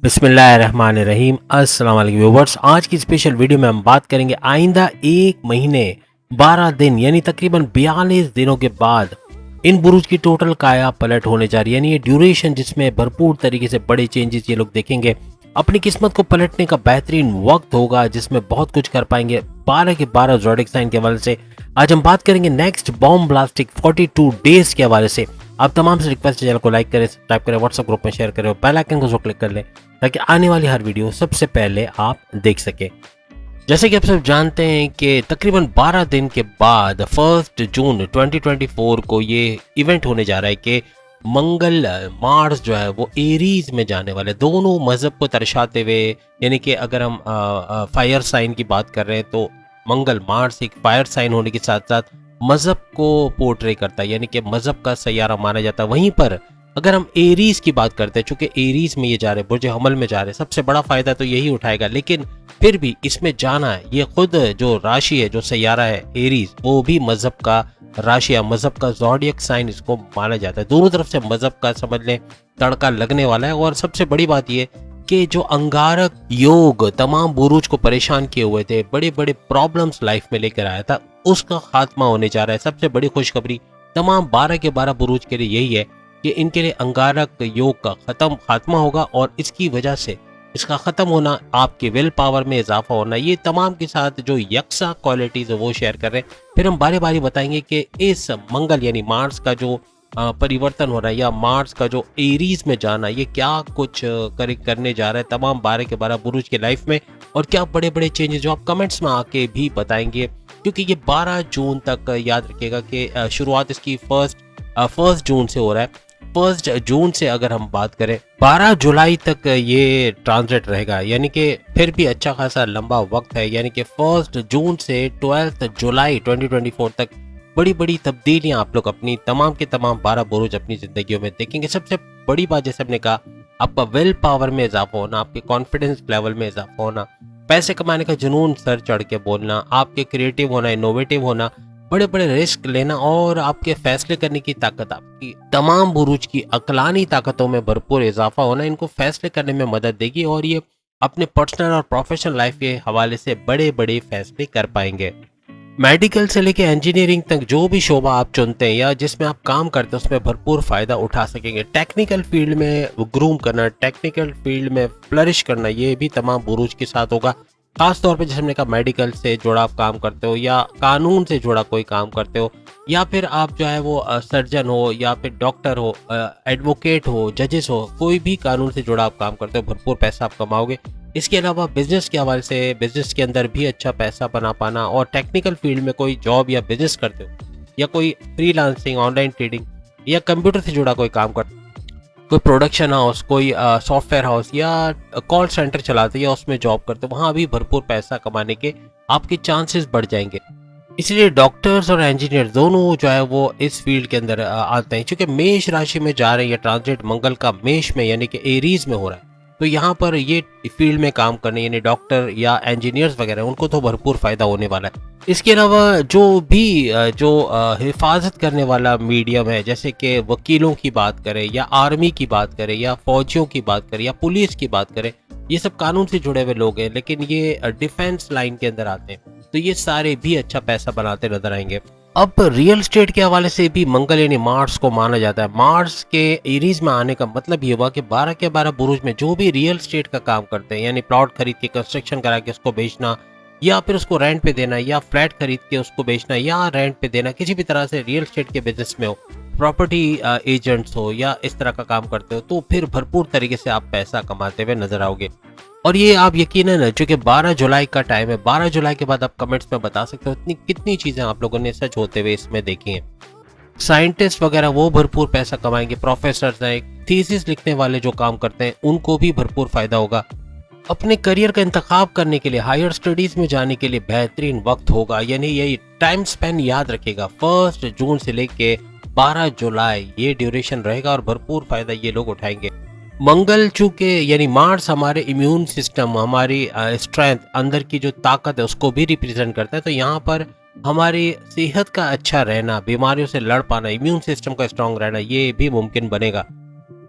बिस्मिल्लाहिर्रहमानिर्रहीम। अस्सलाम वालेकुम व्यूवर्स। आज की स्पेशल वीडियो में हम बात करेंगे आइंदा 1 महीने 12 दिन यानी तकरीबन 42 दिनों के बाद इन बुरुज की टोटल काया पलट होने जा रही है। यानी ये ड्यूरेशन जिसमें भरपूर तरीके से बड़े चेंजेस ये लोग देखेंगे। अपनी किस्मत को पलटने का बेहतरीन वक्त होगा जिसमें बहुत कुछ कर पाएंगे 12 के 12 ज़ोडिक साइन के हवाले से। आज हम बात करेंगे नेक्स्ट बॉम्ब ब्लास्टिक 42 डेज के हवाले से। आप तमाम से रिक्वेस्ट चैनल को लाइक करें, सब्सक्राइब करें, व्हाट्सएप ग्रुप में शेयर करें और बेल आइकन को क्लिक कर लें ताकि आने वाली हर वीडियो सबसे पहले आप देख सकें। जैसे कि आप सब जानते हैं कि तकरीबन 12 दिन के बाद 1 जून 2024 को ये इवेंट होने जा रहा है कि मंगल मार्स जो है वो एरीज में जाने वाले, दोनों मजहब को दर्शाते हुए। यानी कि अगर हम फायर साइन की बात कर रहे हैं तो मंगल मार्स एक फायर साइन होने के साथ साथ मजहब को पोर्ट्रे करता है, यानी कि मजहब का सैयारा माना जाता है। वहीं पर अगर हम एरीज की बात करते हैं, चूंकि एरीज में ये जा रहे हैं, बुर्ज हमल में जा रहे हैं, सबसे बड़ा फायदा तो यही उठाएगा। लेकिन फिर भी इसमें जाना है, ये खुद जो राशि है, जो सैयारा है एरीज, वो भी मजहब का राशि या मजहब का ज़ोडिएक साइन इसको माना जाता है। दोनों तरफ से मजहब का समझ लें तड़का लगने वाला है। और सबसे बड़ी बात ये कि जो अंगारक योग तमाम बुरूज को परेशान किए हुए थे, बड़े बड़े प्रॉब्लम्स लाइफ में लेकर आया था, उसका खात्मा होने जा रहा है। सबसे बड़ी खुशखबरी तमाम 12 के 12 बुरूज के लिए यही है कि इनके लिए अंगारक योग का खात्मा होगा और इसकी वजह से इसका ख़त्म होना, आपके विल पावर में इजाफा होना, ये तमाम के साथ जो यकसा क्वालिटीज़ है वो शेयर कर रहे हैं। फिर हम बारी बारी बताएंगे कि इस मंगल यानी मार्स का जो परिवर्तन हो रहा है या मार्स का जो एरीज में जाना, ये क्या कुछ करने जा रहा है तमाम 12 के 12 बुरुज के लाइफ में, और क्या बड़े बड़े चेंजेस जो आप कमेंट्स में आके भी बताएंगे। क्योंकि ये 12 जून तक याद रखिएगा कि शुरुआत इसकी फर्स्ट जून से हो रहा है। 1 जून से अगर हम बात करें 12 जुलाई तक ये ट्रांजिट रहेगा, यानी कि फिर भी अच्छा खासा लंबा वक्त है। यानी कि 1 जून से 12 जुलाई 2024 तक बड़ी बड़ी तब्दीलियां आप लोग अपनी तमाम के तमाम 12 बुरुज अपनी जिंदगियों में देखेंगे। सबसे बड़ी बात जैसे हमने कहा, आपका विल पावर में इजाफा होना, आपके कॉन्फिडेंस लेवल में इजाफा होना, पैसे कमाने का जुनून सर चढ़ के बोलना, आपके क्रिएटिव होना, इनोवेटिव होना, बड़े बड़े रिस्क लेना और आपके फैसले करने की ताकत, आपकी तमाम बुरुज की अकलानी ताकतों में भरपूर इजाफा होना इनको फैसले करने में मदद देगी और ये अपने पर्सनल और प्रोफेशनल लाइफ के हवाले से बड़े बड़े फैसले कर पाएंगे। मेडिकल से लेके इंजीनियरिंग तक जो भी शोबा आप चुनते हैं या जिसमें आप काम करते हैं उसमें भरपूर फायदा उठा सकेंगे। टेक्निकल फील्ड में ग्रूम करना, टेक्निकल फील्ड में फ्लरिश करना, ये भी तमाम बुरूज के साथ होगा। खास तौर पे जैसे हमने कहा, मेडिकल से जुड़ा आप काम करते हो या कानून से जुड़ा कोई काम करते हो या फिर आप जो है वो सर्जन हो या फिर डॉक्टर हो, एडवोकेट हो, जजेस हो, कोई भी कानून से जुड़ा आप काम करते हो, भरपूर पैसा आप कमाओगे। इसके अलावा बिजनेस के हवाले से बिजनेस के अंदर भी अच्छा पैसा बना पाना, और टेक्निकल फील्ड में कोई जॉब या बिजनेस करते हो या कोई फ्रीलांसिंग, ऑनलाइन ट्रेडिंग या कंप्यूटर से जुड़ा कोई काम करते हो, कोई प्रोडक्शन हाउस, कोई सॉफ्टवेयर हाउस या कॉल सेंटर चलाते या उसमें जॉब करते हो, वहाँ भी भरपूर पैसा कमाने के आपके चांसेस बढ़ जाएंगे। इसलिए डॉक्टर्स और इंजीनियर दोनों जो है वो इस फील्ड के अंदर आते हैं। क्योंकि मेष राशि में जा रहे हैं, ये ट्रांजिट मंगल का मेष में यानी कि एरीज में हो रहा है, तो यहाँ पर ये फील्ड में काम करने यानी डॉक्टर या इंजीनियर्स वगैरह उनको तो भरपूर फायदा होने वाला है। इसके अलावा जो भी हिफाजत करने वाला मीडियम है, जैसे कि वकीलों की बात करें या आर्मी की बात करें या फौजियों की बात करें या पुलिस की बात करें, ये सब कानून से जुड़े हुए लोग हैं लेकिन ये डिफेंस लाइन के अंदर आते हैं, तो ये सारे भी अच्छा पैसा बनाते नजर आएंगे। अब रियल एस्टेट के हवाले से भी मंगल यानी मार्स को माना जाता है। मार्स के एरीज में आने का मतलब ये हुआ कि 12 के 12 बुरुज में जो भी रियल एस्टेट का काम करते हैं, यानी प्लॉट खरीद के कंस्ट्रक्शन करा के उसको बेचना या फिर उसको रेंट पे देना या फ्लैट खरीद के उसको बेचना या रेंट पे देना, किसी भी तरह से रियल एस्टेट के बिजनेस में हो, प्रॉपर्टी एजेंट्स हो या इस तरह का काम करते हो, तो फिर भरपूर तरीके से आप पैसा कमाते हुए नजर आओगे। और ये आप यकीनन, चूंकि 12 जुलाई का टाइम है, 12 जुलाई के बाद आप कमेंट्स में बता सकते हो इतनी कितनी चीजें आप लोगों ने सच होते हुए इसमें देखी हैं। साइंटिस्ट वगैरह वो भरपूर पैसा कमाएंगे, प्रोफेसर हैं, थीसिस लिखने वाले जो काम करते हैं उनको भी भरपूर फायदा होगा। अपने करियर का इंतखाब करने के लिए, हायर स्टडीज में जाने के लिए बेहतरीन वक्त होगा। यानी यही टाइम स्पेन याद रखेगा, 1 जून से लेके 12 जुलाई ये ड्यूरेशन रहेगा और भरपूर फायदा ये लोग उठाएंगे। मंगल चूंकि यानी मार्स हमारे इम्यून सिस्टम, हमारी स्ट्रेंथ, अंदर की जो ताकत है उसको भी रिप्रेजेंट करता है, तो यहाँ पर हमारी सेहत का अच्छा रहना, बीमारियों से लड़ पाना, इम्यून सिस्टम का स्ट्रांग रहना, ये भी मुमकिन बनेगा।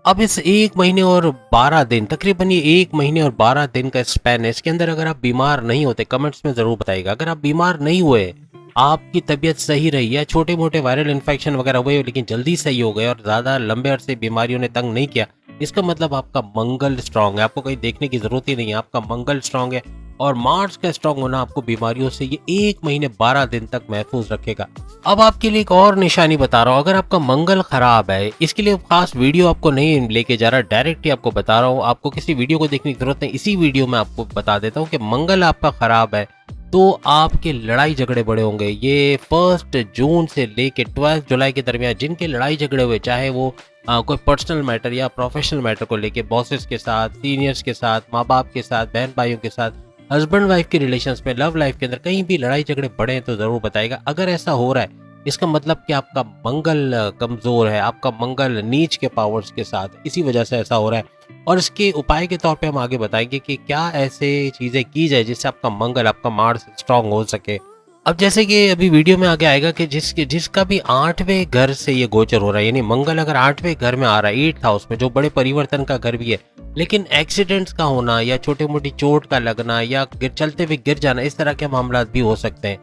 अब इस 1 महीने और 12 दिन, तकरीबन ये 1 महीने और 12 दिन का स्पैन है, इसके अंदर अगर आप बीमार नहीं होते, कमेंट्स में ज़रूर बताइएगा। अगर आप बीमार नहीं हुए, आपकी तबीयत सही रही या छोटे-मोटे वायरल इन्फेक्शन वगैरह हुए लेकिन जल्दी सही हो गए और ज़्यादा लंबे अरसे बीमारियों ने तंग नहीं किया, इसका मतलब आपका मंगल स्ट्रॉन्ग है, आपको कहीं देखने की ज़रूरत ही नहीं है, आपका मंगल स्ट्रॉन्ग है और मार्स का स्ट्रॉन्ग होना आपको बीमारियों से ये 1 महीने 12 दिन तक महफूज़ रखेगा। अब आपके लिए एक और निशानी बता रहा हूँ, अगर आपका मंगल खराब है, इसके लिए खास वीडियो आपको नहीं लेके जा रहा, डायरेक्ट ही आपको बता रहा हूँ, आपको किसी वीडियो को देखने की जरूरत नहीं, इसी वीडियो में आपको बता देता हूँ कि मंगल आपका खराब है तो आपके लड़ाई झगड़े बड़े होंगे। ये 1 जून से लेके 12 जुलाई के दरमियान जिनके लड़ाई झगड़े हुए, चाहे वो कोई पर्सनल मैटर या प्रोफेशनल मैटर को लेके, बॉसेस के साथ, सीनियर्स के साथ, माँ बाप के साथ, बहन भाइयों के साथ, हस्बैंड वाइफ के रिलेशंस में, लव लाइफ के अंदर कहीं भी लड़ाई झगड़े बड़े हैं तो जरूर बताइएगा। अगर ऐसा हो रहा है, इसका मतलब कि आपका मंगल कमजोर है, आपका मंगल नीच के पावर्स के साथ, इसी वजह से ऐसा हो रहा है। और इसके उपाय के तौर पे हम आगे बताएंगे कि क्या ऐसे चीजें की जाए जिससे आपका मंगल, आपका मार्स स्ट्रांग हो सके। अब जैसे कि अभी वीडियो में आगे आएगा कि जिसका भी 8वें घर से ये गोचर हो रहा है, यानी मंगल अगर 8वें घर में आ रहा है, 8th हाउस में, जो बड़े परिवर्तन का घर भी है, लेकिन एक्सीडेंट्स का होना या छोटी मोटी चोट का लगना या चलते हुए गिर जाना, इस तरह के मामला भी हो सकते हैं।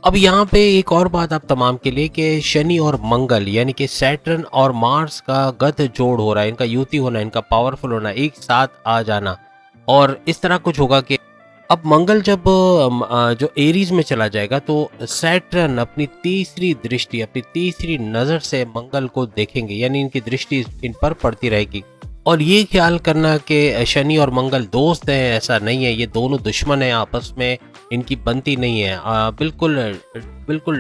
अब यहाँ पे एक और बात आप तमाम के लिए कि शनि और मंगल यानी कि सैटर्न और मार्स का गत जोड़ हो रहा है, इनका युति होना, इनका पावरफुल होना, एक साथ आ जाना, और इस तरह कुछ होगा कि अब मंगल जब जो एरीज में चला जाएगा तो सैटर्न अपनी तीसरी दृष्टि, अपनी तीसरी नज़र से मंगल को देखेंगे, यानी इनकी दृष्टि इन पर पड़ती रहेगी। और ये ख्याल करना कि शनि और मंगल दोस्त हैं, ऐसा नहीं है, ये दोनों दुश्मन हैं, आपस में इनकी बनती नहीं है। बिल्कुल बिल्कुल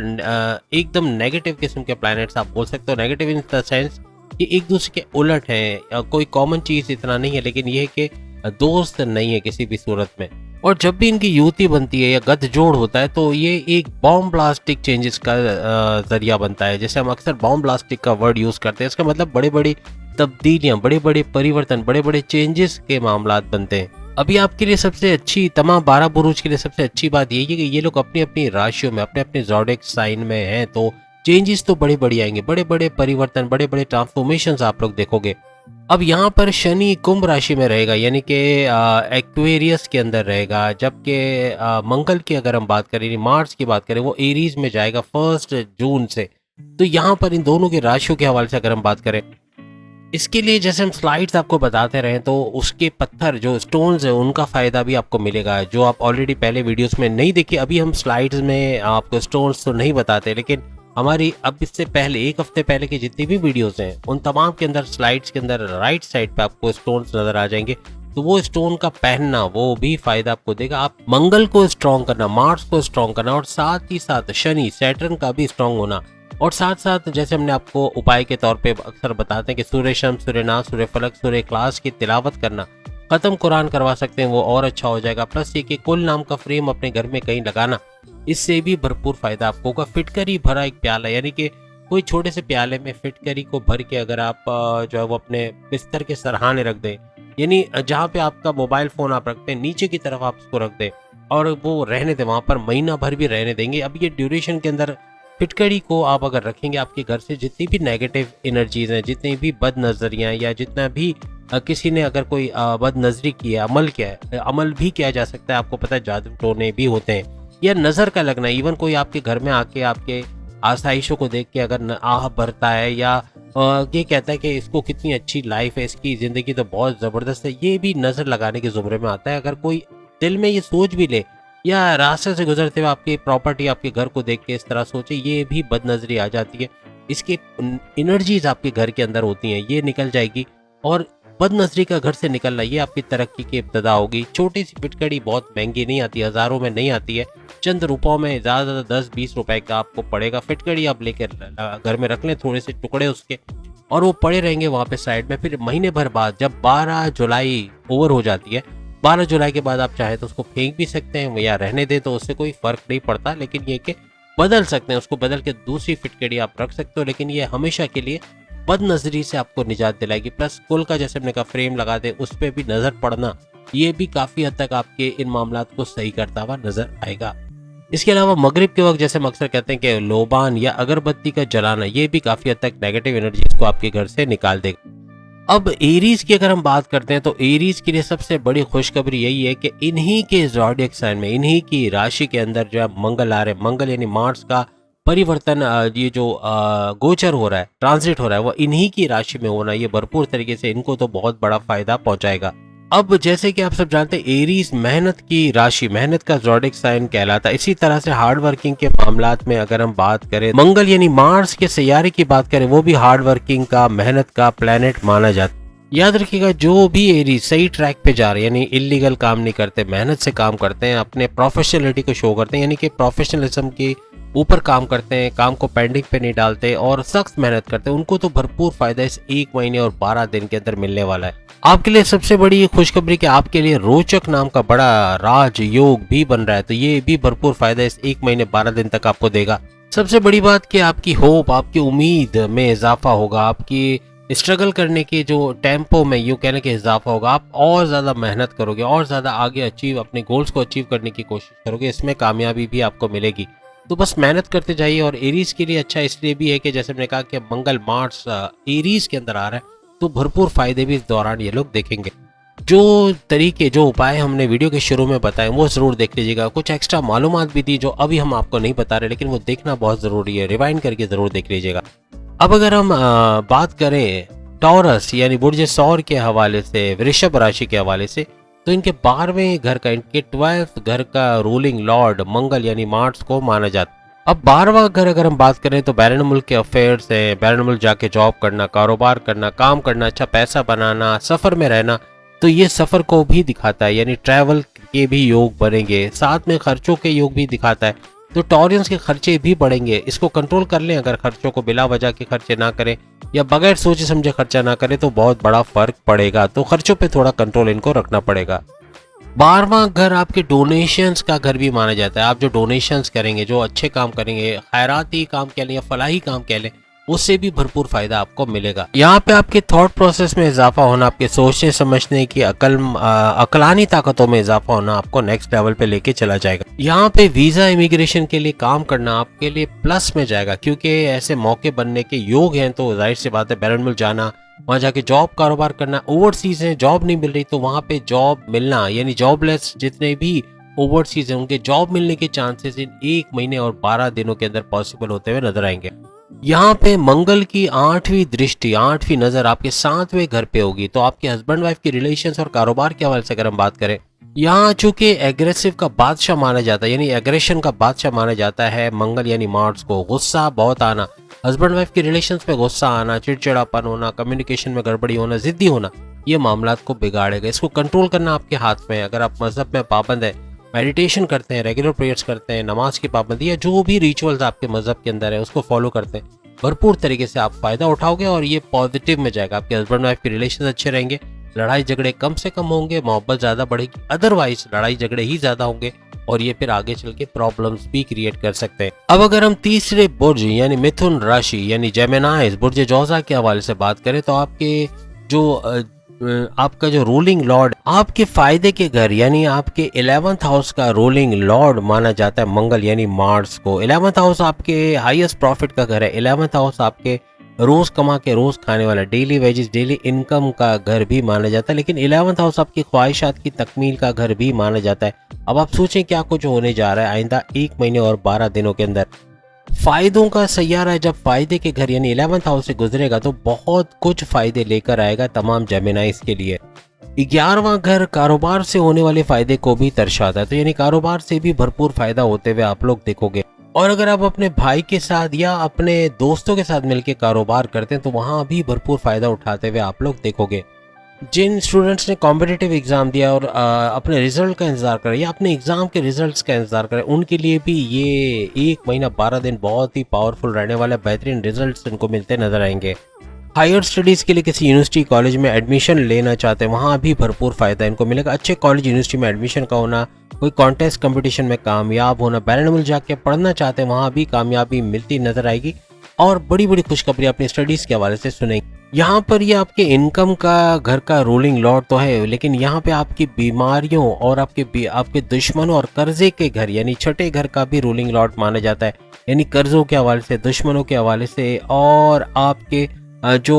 एकदम नेगेटिव किस्म के प्लैनेट्स आप बोल सकते हो, नेगेटिव इन द सेंस कि एक दूसरे के उलट हैं, कोई कॉमन चीज़ इतना नहीं है, लेकिन ये है कि दोस्त नहीं है किसी भी सूरत में। और जब भी इनकी युति बनती है या गत जोड़ होता है तो ये एक बॉम्ब ब्लास्टिक चेंजेस का जरिया बनता है। जैसे हम अक्सर बॉम्ब ब्लास्टिक का वर्ड यूज़ करते हैं, इसका मतलब बड़े बड़ी तब्दीलियां, बड़े बड़े परिवर्तन, बड़े बड़े चेंजेस के मामलात बनते हैं। अभी आपके लिए सबसे अच्छी, तमाम 12 बुरुज के लिए सबसे अच्छी बात यही है कि ये लोग अपनी अपनी राशियों में, अपने अपने ज़ोडिएक साइन में हैं, तो चेंजेस तो बड़े बड़े आएंगे, बड़े बड़े परिवर्तन, बड़े बड़े ट्रांसफॉर्मेशंस आप लोग देखोगे। अब यहाँ पर शनि कुंभ राशि में रहेगा, यानी कि एक्वेरियस के अंदर रहेगा, जबकि मंगल की अगर हम बात करें, मार्स की बात करें, वो एरीज में जाएगा 1 जून से। तो यहाँ पर इन दोनों की राशियों के हवाले से अगर हम बात करें, इसके लिए जैसे हम स्लाइड्स आपको बताते रहे तो उसके पत्थर जो स्टोन्स है उनका फ़ायदा भी आपको मिलेगा, जो आप ऑलरेडी पहले वीडियोस में नहीं देखी। अभी हम स्लाइड्स में आपको स्टोन्स तो नहीं बताते, लेकिन हमारी अब इससे पहले 1 हफ्ते पहले की जितनी भी वीडियोस हैं उन तमाम के अंदर, स्लाइड्स के अंदर राइट साइड पे आपको स्टोन्स नज़र आ जाएंगे। तो वो स्टोन का पहनना वो भी फ़ायदा आपको देगा। आप मंगल को स्ट्रॉन्ग करना, मार्स को स्ट्रॉन्ग करना, और साथ ही साथ शनि, सैटर्न का भी स्ट्रॉन्ग होना, और साथ साथ जैसे हमने आपको उपाय के तौर पे अक्सर बताते हैं कि सूर्य शम्स, सूर्य नाथ, सूर्य फलक, सूर्य इखलास की तिलावत करना, ख़त्म कुरान करवा सकते हैं, वो और अच्छा हो जाएगा। प्लस ये कि कुल नाम का फ्रेम अपने घर में कहीं लगाना, इससे भी भरपूर फायदा आपको होगा। फिटकरी भरा एक प्याला, यानी कि कोई छोटे से प्याले में फिटकरी को भर के अगर आप जो है वो अपने बिस्तर के सरहाने रख दें, यानी जहाँ पे आपका मोबाइल फ़ोन आप रखते हैं नीचे की तरफ आप उसको रख दें और वो रहने दें, वहाँ पर महीना भर भी रहने देंगे। अब ये ड्यूरेशन के अंदर फिटकरी को आप अगर रखेंगे, आपके घर से जितनी भी नेगेटिव एनर्जीज हैं, जितनी भी बद नज़रियाँ, या जितना भी किसी ने अगर कोई बद नज़री की है, अमल किया है, अमल भी किया जा सकता है, आपको पता है जादू टोने भी होते हैं, या नज़र का लगना, इवन कोई आपके घर में आके आपके आसाइशों को देख के अगर आह भरता है या ये कहता है कि इसको कितनी अच्छी लाइफ है, इसकी ज़िंदगी तो बहुत ज़बरदस्त है, ये भी नज़र लगाने के ज़ुमरे में आता है। अगर कोई दिल में ये सोच भी ले या रास्ते से गुजरते हुए आपकी प्रॉपर्टी, आपके घर को देख के इस तरह सोचे, ये भी बदनजरी आ जाती है। इसकी एनर्जीज आपके घर के अंदर होती हैं, ये निकल जाएगी, और बदनजरी का घर से निकलना, ये आपकी तरक्की की इब्तदा होगी। छोटी सी फिटकड़ी बहुत महंगी नहीं आती, हज़ारों में नहीं आती है, चंद रुपयों में, ज़्यादा ज़्यादा 10-20 रुपए का आपको पड़ेगा। फिटकड़ी आप लेकर घर में रख लें, थोड़े से टुकड़े उसके, और वो पड़े रहेंगे वहाँ पे साइड में। फिर महीने भर बाद जब 12 जुलाई ओवर हो जाती है, 12 जुलाई के बाद आप चाहे तो उसको फेंक भी सकते हैं या रहने दें, तो उससे कोई फ़र्क नहीं पड़ता, लेकिन ये कि बदल सकते हैं, उसको बदल के दूसरी फिटकड़ी आप रख सकते हो, लेकिन ये हमेशा के लिए बदनजरी से आपको निजात दिलाएगी। प्लस कुल का जैसे हमने कहा फ्रेम लगा दे, उस पर भी नज़र पड़ना, ये भी काफ़ी हद तक आपके इन मामलात को सही करता हुआ नज़र आएगा। इसके अलावा मगरिब के वक्त जैसे हम अक्सर कहते हैं कि लोबान या अगरबत्ती का जलाना, ये भी काफ़ी हद तक नेगेटिव एनर्जीज को आपके घर से निकाल देगा। अब एरीज की अगर हम बात करते हैं तो एरीज के लिए सबसे बड़ी खुशखबरी यही है कि इन्हीं के ज़ोडिएक साइन में, इन्हीं की राशि के अंदर जो है मंगल आ रहे हैं। मंगल यानी मार्स का परिवर्तन, ये जो गोचर हो रहा है, ट्रांजिट हो रहा है, वो इन्हीं की राशि में होना, ये भरपूर तरीके से इनको तो बहुत बड़ा फायदा पहुंचाएगा। अब जैसे कि आप सब जानते हैं एरीज मेहनत की राशि, मेहनत का ज़ोडिएक साइन कहलाता है। इसी तरह से हार्ड वर्किंग के मामलात में अगर हम बात करें, मंगल यानी मार्स के सैयारे की बात करें, वो भी हार्ड वर्किंग का, मेहनत का प्लेनेट माना जाता है। याद रखिएगा, जो भी एरीज सही ट्रैक पे जा रहे हैं, यानी इलीगल काम नहीं करते, मेहनत से काम करते हैं, अपने प्रोफेशनलिटी को शो करते हैं, यानी कि प्रोफेशनलिज्म के ऊपर काम करते हैं, काम को पेंडिंग पे नहीं डालते और सख्त मेहनत करते हैं, उनको तो भरपूर फायदा इस 1 महीने और 12 दिन के अंदर मिलने वाला है। आपके लिए सबसे बड़ी खुशखबरी कि आपके लिए रोचक नाम का बड़ा राजयोग भी बन रहा है, तो ये भी भरपूर फायदा इस 1 महीने 12 दिन तक आपको देगा। सबसे बड़ी बात कि आपकी होप, आपकी उम्मीद में इजाफा होगा, आपकी स्ट्रगल करने के जो टेम्पो में यूँ कहने के इजाफा होगा, आप और ज़्यादा मेहनत करोगे, और ज़्यादा आगे अपने गोल्स को अचीव करने की कोशिश करोगे, इसमें कामयाबी भी आपको मिलेगी। तो बस मेहनत करते जाइए। और एरीज के लिए अच्छा इसलिए भी है कि जैसे मैंने कहा कि मंगल मार्स एरीज के अंदर आ रहा है, तो भरपूर फायदे भी इस दौरान ये लोग देखेंगे। जो तरीके, जो उपाय हमने वीडियो के शुरू में बताए वो ज़रूर देख लीजिएगा। कुछ एक्स्ट्रा मालूमात भी दी जो अभी हम आपको नहीं बता रहे, लेकिन वो देखना बहुत ज़रूरी है, रिवाइंड करके ज़रूर देख लीजिएगा। अब अगर हम बात करें टॉरस यानी बुर्ज सौर के हवाले से, वृषभ राशि के हवाले से, तो इनके 12वें घर का, इनके 12th घर का रूलिंग लॉर्ड मंगल यानी मार्स को माना जाता है। अब 12वां घर अगर हम बात करें तो बैरन मुल्क के अफेयर्स है, बैरन मुल्क जाके जॉब करना, कारोबार करना, काम करना, अच्छा पैसा बनाना, सफ़र में रहना, तो ये सफ़र को भी दिखाता है, यानी ट्रैवल के भी योग बनेंगे, साथ में खर्चों के योग भी दिखाता है। तो टॉरियंस के खर्चे भी बढ़ेंगे, इसको कंट्रोल कर लें। अगर खर्चों को बिला वजह के खर्चे ना करें या बगैर सोचे समझे खर्चा ना करें तो बहुत बड़ा फर्क पड़ेगा, तो खर्चों पे थोड़ा कंट्रोल इनको रखना पड़ेगा। 12वां घर आपके डोनेशंस का घर भी माना जाता है। आप जो डोनेशंस करेंगे, जो अच्छे काम करेंगे, खैराती काम कह लें या फलाही काम कह लें, उससे भी भरपूर फायदा आपको मिलेगा। यहाँ पे आपके थॉट प्रोसेस में इजाफा होना, आपके सोचने समझने की अकलानी ताकतों में इजाफा होना आपको नेक्स्ट लेवल पे लेके चला जाएगा। यहाँ पे वीजा इमिग्रेशन के लिए काम करना आपके लिए प्लस में जाएगा, क्योंकि ऐसे मौके बनने के योग हैं। तो जाहिर सी बात है, बैरन मुल्क जाना, वहाँ जाके जॉब कारोबार करना, ओवरसीज है, जॉब नहीं मिल रही तो वहाँ पे जॉब मिलना, यानी जॉबलेस जितने भी ओवरसीज हैं उनके जॉब मिलने के चांसेस इन 1 महीने और 12 दिनों के अंदर पॉसिबल होते हुए नजर आएंगे। यहाँ पे मंगल की 8वीं दृष्टि, 8वीं नजर आपके 7वें घर पे होगी, तो आपके हस्बैंड वाइफ के रिलेशंस और कारोबार के हवाले से अगर हम बात करें, यहाँ चूंकि एग्रेसिव का बादशाह माना जाता है, यानी एग्रेशन का बादशाह माना जाता है मंगल यानी मार्स को, गुस्सा बहुत आना, हस्बैंड वाइफ के रिलेशंस में गुस्सा आना, चिड़चिड़ापन होना, कम्युनिकेशन में गड़बड़ी होना, जिद्दी होना, ये मामलात को बिगाड़ेगा। इसको कंट्रोल करना आपके हाथ में है। अगर आप मजहब में पाबंद है, मेडिटेशन करते हैं, रेगुलर प्रेयर्स करते हैं, नमाज की पाबंदी या जो भी रिचुअल्स आपके मजहब के अंदर है उसको फॉलो करते हैं, भरपूर तरीके से आप फायदा उठाओगे और ये पॉजिटिव में जाएगा। आपके हस्बैंड वाइफ के रिलेशन अच्छे रहेंगे, लड़ाई झगड़े कम से कम होंगे, मोहब्बत ज्यादा बढ़ेगी, अदरवाइज लड़ाई झगड़े ही ज्यादा होंगे और ये फिर आगे चल के प्रॉब्लम्स भी क्रिएट कर सकते हैं। अब अगर हम तीसरे बुर्ज यानी मिथुन राशि यानी जेमिनाइज बुर्ज जोजा के हवाले से बात करें, तो आपके जो आपका जो रूलिंग लॉर्ड आपके फायदे के घर यानी आपके 11th हाउस का रूलिंग लॉर्ड माना जाता है मंगल यानी मार्स को। 11th हाउस आपके हाईएस्ट प्रॉफिट का घर है। 11th हाउस आपके रोज कमा के रोज खाने वाला, डेली वेजेस, डेली इनकम का घर भी माना जाता है। लेकिन 11th हाउस आपकी ख्वाहिशात की तकमील का घर भी माना जाता है। अब आप सोचें क्या कुछ होने जा रहा है आइंदा 1 महीने और 12 दिनों के अंदर। फायदों का सैयारा जब फायदे के घर यानी 11th हाउस से गुजरेगा तो बहुत कुछ फायदे लेकर आएगा तमाम जेमिनाइज के लिए। 11वां घर कारोबार से होने वाले फायदे को भी दर्शाता है, तो यानी कारोबार से भी भरपूर फायदा होते हुए आप लोग देखोगे। और अगर आप अपने भाई के साथ या अपने दोस्तों के साथ मिलकर कारोबार करते हैं तो वहां भी भरपूर फायदा उठाते हुए आप लोग देखोगे। जिन स्टूडेंट्स ने कॉम्पिटिटिव एग्जाम दिया और अपने रिजल्ट का इंतजार करें या अपने एग्जाम के रिजल्ट्स का इंतजार करें, उनके लिए भी ये 1 महीना 12 दिन बहुत ही पावरफुल रहने वाला, बेहतरीन रिजल्ट्स इनको मिलते नजर आएंगे। हायर स्टडीज़ के लिए किसी यूनिवर्सिटी कॉलेज में एडमिशन लेना चाहते हैं, वहाँ भी भरपूर फायदा इनको मिलेगा। अच्छे कॉलेज यूनिवर्सिटी में एडमिशन का होना, कोई कॉन्टेस्ट कंपटीशन में कामयाब होना, बैरन मुल्क जाके पढ़ना चाहते हैं, वहाँ भी कामयाबी मिलती नजर आएगी। और बड़ी बड़ी खुशखबरी अपनी स्टडीज़ के हवाले से सुनेंगे। यहाँ पर ये आपके इनकम का घर का रूलिंग लॉर्ड तो है, लेकिन यहाँ पे आपकी बीमारियों और आपके दुश्मनों और कर्जे के घर यानी छठे घर का भी रूलिंग लॉर्ड माना जाता है, यानी कर्जों के हवाले से, दुश्मनों के हवाले से और आपके जो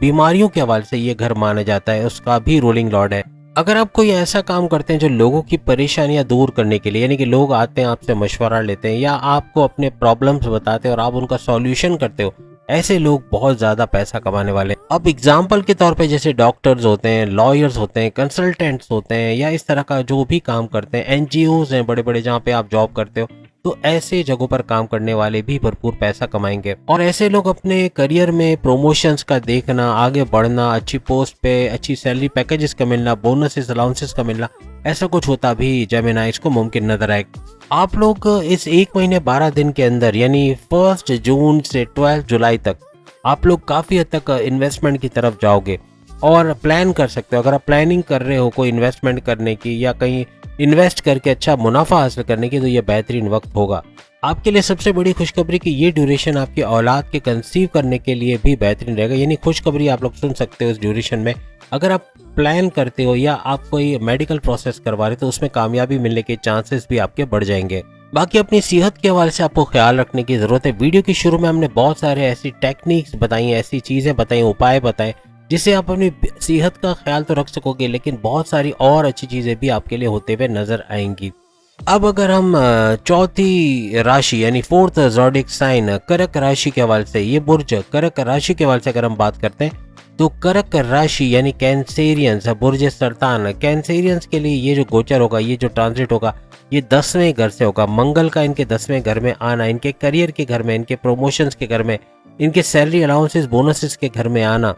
बीमारियों के हवाले से ये घर माना जाता है, उसका भी रूलिंग लॉर्ड है। अगर आप कोई ऐसा काम करते हैं जो लोगों की परेशानियां दूर करने के लिए, यानी कि लोग आते हैं आपसे मशवरा लेते हैं या आपको अपने प्रॉब्लम्स बताते हैं और आप उनका सॉल्यूशन करते हो, ऐसे लोग बहुत ज़्यादा पैसा कमाने वाले हैं। अब एग्जाम्पल के तौर पे जैसे डॉक्टर्स होते हैं, लॉयर्स होते हैं, कंसल्टेंट्स होते हैं, या इस तरह का जो भी काम करते हैं, एनजीओज हैं बड़े बड़े जहाँ पे आप जॉब करते हो, तो ऐसे जगहों पर काम करने वाले भी भरपूर पैसा कमाएंगे। और ऐसे लोग अपने करियर में प्रमोशंस का देखना, आगे बढ़ना, अच्छी पोस्ट पे अच्छी सैलरी पैकेजेस का मिलना, बोनसेस अलाउंसेस का मिलना, ऐसा कुछ होता भी जेमिनाइज को मुमकिन नजर आएगा। आप लोग इस 1 महीने 12 दिन के अंदर यानी 1 जून से 12 जुलाई तक आप लोग काफ़ी हद तक इन्वेस्टमेंट की तरफ जाओगे और प्लान कर सकते हो। अगर आप प्लानिंग कर रहे हो कोई इन्वेस्टमेंट करने की या कहीं इन्वेस्ट करके अच्छा मुनाफा हासिल करने की, तो ये बेहतरीन वक्त होगा आपके लिए। सबसे बड़ी खुशखबरी कि ये ड्यूरेशन आपकी औलाद के कंसीव करने के लिए भी बेहतरीन रहेगा, यानी खुशखबरी आप लोग सुन सकते हो इस ड्यूरेशन में। अगर आप प्लान करते हो या आप कोई मेडिकल प्रोसेस करवा रहे हो तो उसमें कामयाबी मिलने के चांसेस भी आपके बढ़ जाएंगे। बाकी अपनी सेहत के हवाले से आपको ख्याल रखने की ज़रूरत है। वीडियो के शुरू में हमने बहुत सारे ऐसी टेक्निक्स बताई, ऐसी चीज़ें बताई, उपाय बताए जिससे आप अपनी सेहत का ख्याल तो रख सकोगे, लेकिन बहुत सारी और अच्छी चीज़ें भी आपके लिए होते हुए नजर आएंगी। अब अगर हम चौथी राशि यानी 4th ज़ोडिएक साइन कर्क राशि के हवाले से, ये बुर्ज कर्क राशि के हवाले से अगर हम बात करते हैं तो कर्क राशि यानी कैंसेरियंस, बुर्ज सरतान, कैंसेरियंस के लिए ये जो गोचर होगा, ये जो ट्रांजिट होगा, ये 10वें घर से होगा। मंगल का इनके 10वें घर में आना, इनके करियर के घर में, इनके प्रमोशंस के घर में, इनके सैलरी अलाउंसेस बोनसेस के घर में आना।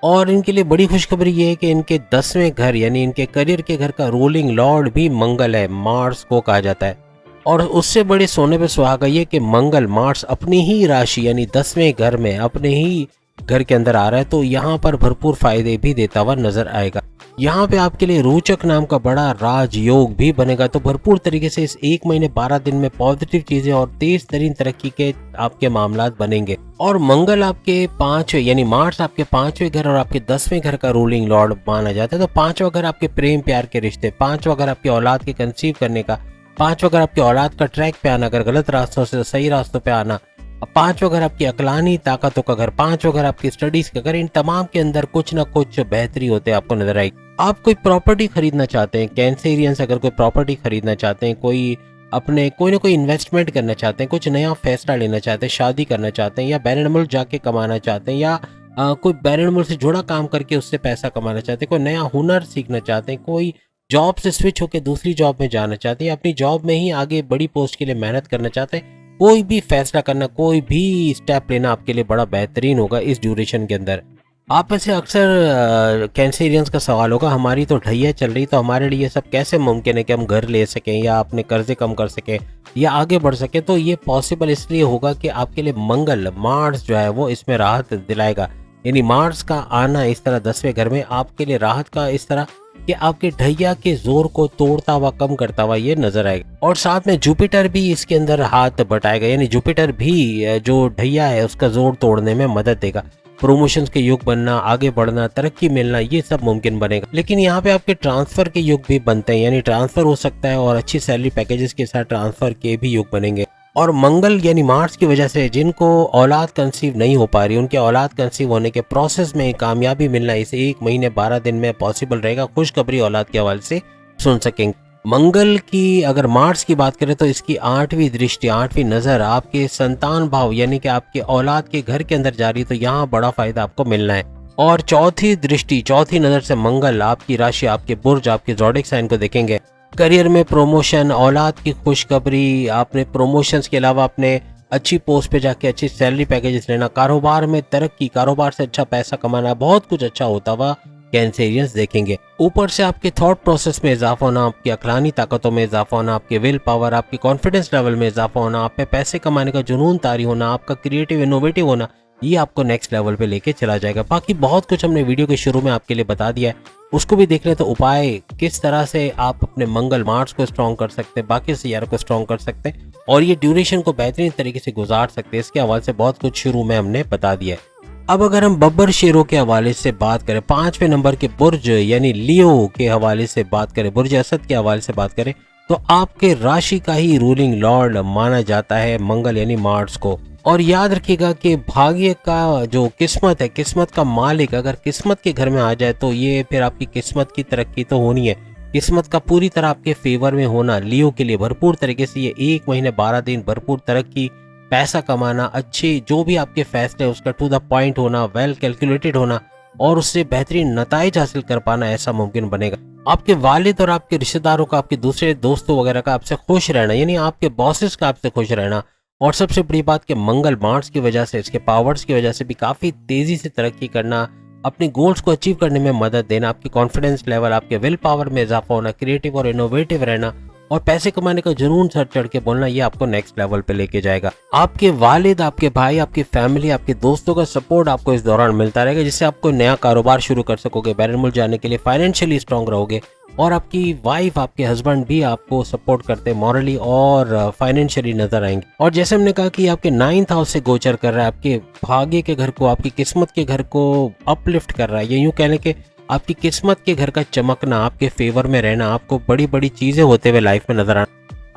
और इनके लिए बड़ी खुशखबरी ये है कि इनके 10वें घर यानी इनके करियर के घर का रूलिंग लॉर्ड भी मंगल है, मार्स को कहा जाता है। और उससे बड़े सोने पे सुहागा ये कि मंगल मार्स अपनी ही राशि यानी 10वें घर में अपने ही घर के अंदर आ रहा है, तो यहाँ पर भरपूर फायदे भी देता हुआ नजर आएगा। यहाँ पे आपके लिए रोचक नाम का बड़ा राजयोग भी बनेगा, तो भरपूर तरीके से इस 1 महीने 12 दिन में पॉजिटिव चीजें और तेज तरीन तरक्की के आपके मामलात बनेंगे। और मंगल आपके 5 यानी मार्स आपके 5वें घर और आपके 10वें घर का रूलिंग लॉर्ड माना जाता है। तो 5वां घर आपके प्रेम प्यार के रिश्ते, 5वां घर आपकी औलाद के कंसीव करने का, 5वां घर आपकी औलाद का ट्रैक पे आना, अगर गलत रास्तों से सही रास्तों पे आना, 5वां घर आपकी अकलानी ताकतों का घर, 5वां घर आपकी स्टडीज का घर, इन तमाम के अंदर कुछ ना कुछ बेहतरी होते आपको नजर आएगी। आप कोई प्रॉपर्टी खरीदना चाहते हैं, कैंसेरियंस अगर कोई प्रॉपर्टी खरीदना चाहते हैं, कोई अपने कोई ना कोई इन्वेस्टमेंट करना चाहते हैं, कुछ नया फैसला लेना चाहते हैं, शादी करना चाहते हैं या बैरन मुल्क जाके कमाना चाहते हैं, या कोई बैरन मुल्क से जुड़ा काम करके उससे पैसा कमाना चाहते हैं, कोई नया हुनर सीखना चाहते हैं, कोई जॉब से स्विच होकर दूसरी जॉब में जाना चाहते हैं, अपनी जॉब में ही आगे बड़ी पोस्ट के लिए मेहनत करना चाहते हैं, कोई भी फैसला करना, कोई भी स्टेप लेना आपके लिए बड़ा बेहतरीन होगा इस ड्यूरेशन के अंदर। आप में से अक्सर कैंसेरियंस का सवाल होगा, हमारी तो ढैया चल रही, तो हमारे लिए सब कैसे मुमकिन है कि हम घर ले सकें या अपने कर्जे कम कर सकें या आगे बढ़ सकें। तो ये पॉसिबल इसलिए होगा कि आपके लिए मंगल मार्स जो है वो इसमें राहत दिलाएगा। यानी मार्स का आना इस तरह 10वें घर में आपके लिए राहत का इस तरह कि आपके ढैया के जोर को तोड़ता हुआ, कम करता हुआ ये नजर आएगा। और साथ में जुपिटर भी इसके अंदर हाथ बटाएगा, यानी जुपिटर भी जो ढैया है उसका जोर तोड़ने में मदद देगा। प्रमोशंस के युग बनना, आगे बढ़ना, तरक्की मिलना, ये सब मुमकिन बनेगा। लेकिन यहाँ पे आपके ट्रांसफर के युग भी बनते हैं, यानी ट्रांसफर हो सकता है और अच्छी सैलरी पैकेजेस के साथ ट्रांसफर के भी युग बनेंगे। और मंगल यानी मार्स की वजह से जिनको औलाद कंसीव नहीं हो पा रही, उनके औलाद कंसीव होने के प्रोसेस में कामयाबी मिलना इस 1 महीने 12 दिन में पॉसिबल रहेगा। खुशखबरी औलाद के हवाले से सुन सकेंगे। मंगल की अगर मार्स की बात करें तो इसकी 8वीं दृष्टि, 8वीं नजर आपके संतान भाव यानी कि आपके औलाद के घर के अंदर जा रही है, तो यहाँ बड़ा फायदा आपको मिलना है। और चौथी दृष्टि, चौथी नजर से मंगल आपकी राशि, आपके बुर्ज, आपके ज़ोडिएक साइन को देखेंगे। करियर में प्रमोशन, औलाद की खुशखबरी, आपने प्रमोशंस के अलावा अपने अच्छी पोस्ट पे जाके अच्छी सैलरी पैकेजेस लेना, कारोबार में तरक्की, कारोबार से अच्छा पैसा कमाना, बहुत कुछ अच्छा होता हुआ कैंसेरियंस देखेंगे। ऊपर से आपके थॉट प्रोसेस में इजाफा होना, आपकी अकलानी ताकतों में इजाफा होना, आपके विल पावर, आपकी कॉन्फिडेंस लेवल में इजाफा होना, आप पे पैसे कमाने का जुनून तारी होना, आपका क्रिएटिव इनोवेटिव होना, ये आपको नेक्स्ट लेवल पे लेके चला जाएगा। बाकी बहुत कुछ हमने वीडियो के शुरू में आपके लिए बता दिया है, उसको भी देख लें तो उपाय किस तरह से आप अपने मंगल मार्स को स्ट्रॉन्ग कर सकते हैं, बाकी सियारों को स्ट्रॉन्ग कर सकते हैं और ये ड्यूरेशन को बेहतरीन तरीके से गुजार सकते हैं। इसके हवाले से बहुत कुछ शुरू में हमने बता दिया है। अब अगर हम बब्बर शेरों के हवाले से बात करें, 5वें नंबर के बुर्ज यानी लियो के हवाले से बात करें, बुर्ज असद के हवाले से बात करें, तो आपके राशि का ही रूलिंग लॉर्ड माना जाता है मंगल यानी मार्स को। और याद रखिएगा कि भाग्य का जो किस्मत है, किस्मत का मालिक अगर किस्मत के घर में आ जाए तो ये फिर आपकी किस्मत की तरक्की तो होनी है। किस्मत का पूरी तरह आपके फेवर में होना लियो के लिए भरपूर तरीके से ये 1 महीने 12 दिन भरपूर तरक्की, पैसा कमाना, अच्छे जो भी आपके फैसले उसका टू द पॉइंट होना, वेल कैलकुलेटेड होना और उससे बेहतरीन नताइज हासिल कर पाना ऐसा मुमकिन बनेगा। आपके वालिद और आपके रिश्तेदारों का, आपके दूसरे दोस्तों वगैरह का आपसे खुश रहना, यानी आपके बॉसेस का आपसे खुश रहना, और सबसे बड़ी बात कि मंगल मार्स की वजह से, इसके पावर्स की वजह से भी काफ़ी तेज़ी से तरक्की करना, अपने गोल्स को अचीव करने में मदद देना, आपकी कॉन्फिडेंस लेवल, आपके विल पावर में इजाफा होना, क्रिएटिव और इनोवेटिव रहना और पैसे कमाने का जुनून सर चढ़ के बोलना, ये आपको नेक्स्ट लेवल पे लेके जाएगा। आपके वालिद, आपके भाई, आपकी फैमिली, आपके दोस्तों का सपोर्ट आपको इस दौरान मिलता रहेगा, जिससे आप कोई नया कारोबार शुरू कर सकोगे, बैरन मुल्क जाने के लिए फाइनेंशियली स्ट्रांग रहोगे और आपकी वाइफ, आपके हस्बैंड भी आपको सपोर्ट करते मॉरली और फाइनेंशियली नजर आएंगे। और जैसे हमने कहा कि आपके 9th हाउस से गोचर कर रहा है, आपके भाग्य के घर को, आपकी किस्मत के घर को अपलिफ्ट कर रहा है। ये यूं कह लें कि आपकी किस्मत के घर का चमकना, आपके फेवर में रहना, आपको बड़ी बड़ी चीजें होते हुए लाइफ में नजर आना।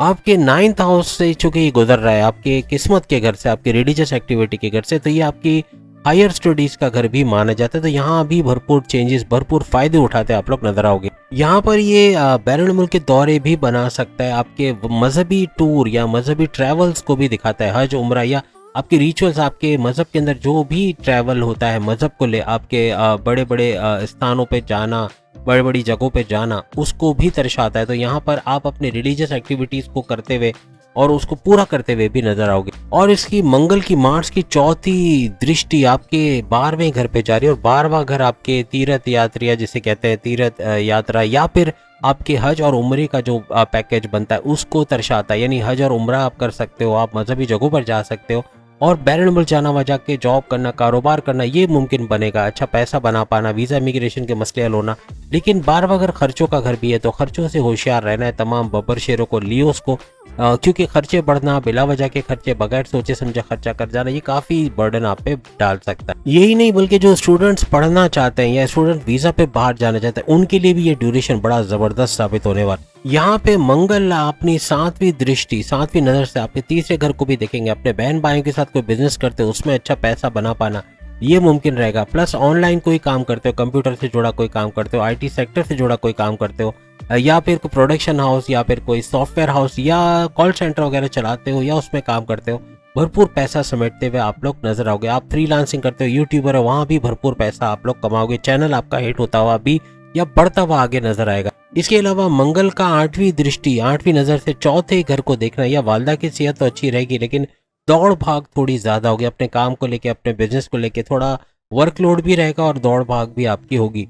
आपके 9th हाउस से चूंकि ये गुजर रहा है आपके किस्मत के घर से, आपकी रिलीजियस एक्टिविटी के घर से, तो ये आपकी हायर स्टडीज का घर भी माना जाता है। तो यहाँ भी भरपूर चेंजेस, भरपूर फायदे उठाते आप लोग नजर आओगे। यहाँ पर ये बैरून मुल्क के दौरे भी बना सकता है, आपके मजहबी टूर या मजहबी ट्रैवल्स को भी दिखाता है, हज उम्रा या आपके रिचुअल्स, आपके मजहब के अंदर जो भी ट्रैवल होता है मजहब को ले, आपके बड़े बड़े स्थानों पे जाना, बड़ी बड़ी जगहों पे जाना, उसको भी दर्शाता है। तो यहाँ पर आप अपने रिलीजियस एक्टिविटीज को करते हुए और उसको पूरा करते हुए भी नजर आओगे। और इसकी मंगल की मार्स की 4थी दृष्टि आपके 12वें घर पे जा रही है और 12वां घर आपके तीर्थ यात्रा जिसे कहते हैं, तीर्थ यात्रा या फिर आपके हज और उम्रे का जो पैकेज बनता है उसको दर्शाता है। यानी हज और उम्रा आप कर सकते हो, आप मजहबी जगहों पर जा सकते हो और बैरन मुल्क जाना, वहाँ जाके जॉब करना, कारोबार करना, ये मुमकिन बनेगा। अच्छा पैसा बना पाना, वीज़ा इमिग्रेशन के मसले हल होना। लेकिन 12वां घर खर्चों का घर भी है, तो खर्चों से होशियार रहना है तमाम बब्बर शेरों को, लियोस को, क्योंकि खर्चे बढ़ना, बिला वजह के खर्चे, बगैर सोचे समझे खर्चा कर जाना, ये काफ़ी बर्डन आप पे डाल सकता है। यही नहीं बल्कि जो स्टूडेंट्स पढ़ना चाहते हैं या स्टूडेंट वीज़ा पे बाहर जाना चाहते हैं, उनके लिए भी ये ड्यूरेशन बड़ा ज़बरदस्त साबित होने वाला। यहाँ पे मंगल अपनी 7वीं दृष्टि, 7वीं नज़र से आपके तीसरे घर को भी देखेंगे। अपने बहन भाइयों के साथ कोई बिजनेस करते हो, उसमें अच्छा पैसा बना पाना, ये मुमकिन रहेगा। प्लस ऑनलाइन कोई काम करते हो, कंप्यूटर से जुड़ा कोई काम करते हो, IT सेक्टर से जुड़ा कोई काम करते हो, या फिर कोई प्रोडक्शन हाउस या फिर कोई सॉफ्टवेयर हाउस या कॉल सेंटर वगैरह चलाते हो या उसमें काम करते हो, भरपूर पैसा समेटते हुए आप लोग नजर आओगे। आप फ्रीलांसिंग करते हो, यूट्यूबर है, वहाँ भी भरपूर पैसा आप लोग कमाओगे। चैनल आपका हिट होता हुआ भी या बढ़ता हुआ आगे नजर आएगा। इसके अलावा मंगल का 8वीं दृष्टि, 8वीं नजर से 4थे घर को देखना, या वालदा की सेहत तो अच्छी रहेगी लेकिन दौड़ भाग थोड़ी ज्यादा होगी अपने काम को लेके, अपने बिजनेस को लेके, थोड़ा वर्कलोड भी रहेगा और दौड़ भाग भी आपकी होगी।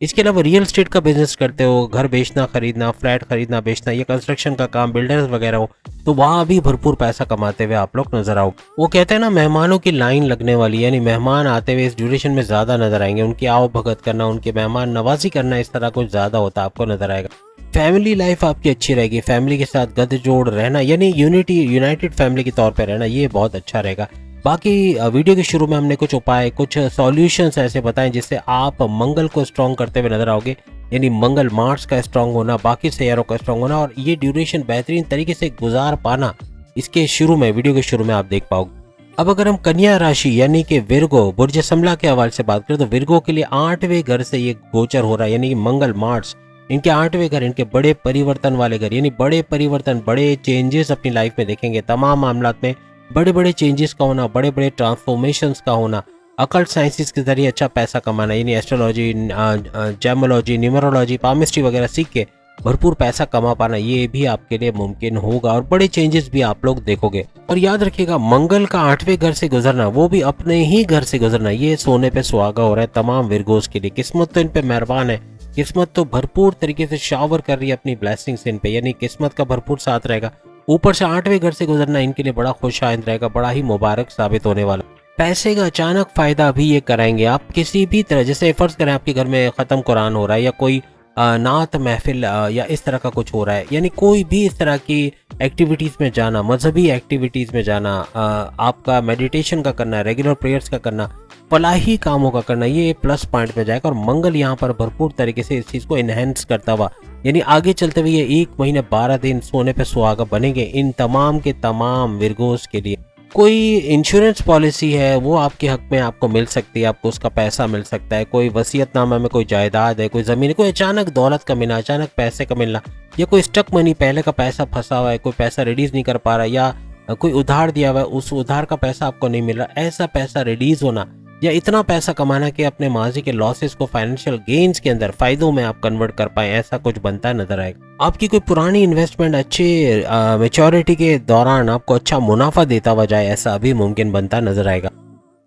इसके अलावा रियल एस्टेट का बिजनेस करते हो, घर बेचना खरीदना, फ्लैट खरीदना बेचना, ये कंस्ट्रक्शन का काम, बिल्डर्स वगैरह हो, तो वहाँ भी भरपूर पैसा कमाते हुए आप लोग नजर आओ। वो कहते हैं ना, मेहमानों की लाइन लगने वाली, यानी मेहमान आते हुए इस ड्यूरेशन में ज्यादा नजर आएंगे। उनकी आओ भगत करना, उनके मेहमान नवाजी करना, इस तरह कुछ ज्यादा होता आपको नजर आएगा। फैमिली लाइफ आपकी अच्छी रहेगी, फैमिली के साथ गठजोड़ रहना, यानी यूनाइटेड फैमिली के तौर पर रहना, ये बहुत अच्छा रहेगा। बाकी वीडियो के शुरू में हमने कुछ उपाय, कुछ सॉल्यूशंस ऐसे बताएं जिससे आप मंगल को स्ट्रॉन्ग करते हुए नजर आओगे, यानी मंगल मार्स का स्ट्रॉन्ग होना, बाकी सैयारों का स्ट्रॉन्ग होना और ये ड्यूरेशन बेहतरीन तरीके से गुजार पाना, इसके शुरू में, वीडियो के शुरू में आप देख पाओगे। अब अगर हम कन्या राशि यानी कि विर्गो, बुर्ज समला के हवाले से बात करें तो विर्गो के लिए 8वें घर से ये गोचर हो रहा है, यानी कि मंगल मार्स, इनके 8वें घर, इनके बड़े परिवर्तन वाले घर, यानी बड़े परिवर्तन, बड़े चेंजेस अपनी लाइफ में देखेंगे। तमाम मामलात में बड़े बड़े चेंजेस का होना, बड़े बड़े ट्रांसफॉर्मेशंस का होना, अकल्ट साइंसेस के जरिए अच्छा पैसा कमाना, यानी एस्ट्रोलॉजी, जेमोलॉजी, न्यूमरोलॉजी, पामिस्ट्री वगैरह सीख के भरपूर पैसा कमा पाना, ये भी आपके लिए मुमकिन होगा और बड़े चेंजेस भी आप लोग देखोगे। और याद रखिएगा, मंगल का 8वें घर से गुजरना, वो भी अपने ही घर से गुजरना, ये सोने पे सुहागा हो रहा है तमाम विर्गोस के लिए। किस्मत तो इन पे मेहरबान है, किस्मत तो भरपूर तरीके से शावर कर रही है अपनी ब्लेसिंग्स इन पे, यानी किस्मत का भरपूर साथ रहेगा। ऊपर से 8वें घर से गुजरना इनके लिए बड़ा खुशाइंद रहेगा, बड़ा ही मुबारक साबित होने वाला। पैसे का अचानक फायदा भी ये कराएंगे आप किसी भी तरह, जैसे फर्ज करें आपके घर में खत्म कुरान हो रहा है या कोई नात महफिल या इस तरह का कुछ हो रहा है, यानी कोई भी इस तरह की एक्टिविटीज़ में जाना, मजहबी एक्टिविटीज़ में जाना, आपका मेडिटेशन का करना, रेगुलर प्रेयर्स का करना, फलाही कामों का करना, ये प्लस पॉइंट में जाएगा। और मंगल यहाँ पर भरपूर तरीके से इस चीज़ को इनहेंस करता हुआ, यानी आगे चलते हुए ये 1 महीने 12 दिन सोने पे सुहागा बनेंगे इन तमाम के तमाम विर्गोस के लिए। कोई इंश्योरेंस पॉलिसी है वो आपके हक में आपको मिल सकती है, आपको उसका पैसा मिल सकता है। कोई वसीयतनामा में कोई जायदाद है, कोई ज़मीन, कोई अचानक दौलत का मिलना, अचानक पैसे का मिलना, या कोई स्टक मनी, पहले का पैसा फंसा हुआ है, कोई पैसा रिलीज़ नहीं कर पा रहा, या कोई उधार दिया हुआ है, उस उधार का पैसा आपको नहीं मिल रहा, ऐसा पैसा रिलीज़ होना, या इतना पैसा कमाना कि अपने माजी के लॉसेस को फाइनेंशियल गेन्स के अंदर फायदों में आप कन्वर्ट कर पाएं, ऐसा कुछ बनता नजर आएगा। आपकी कोई पुरानी इन्वेस्टमेंट अच्छी मेच्योरिटी के दौरान आपको अच्छा मुनाफा देता हुआ जाए, ऐसा भी मुमकिन बनता नजर आएगा।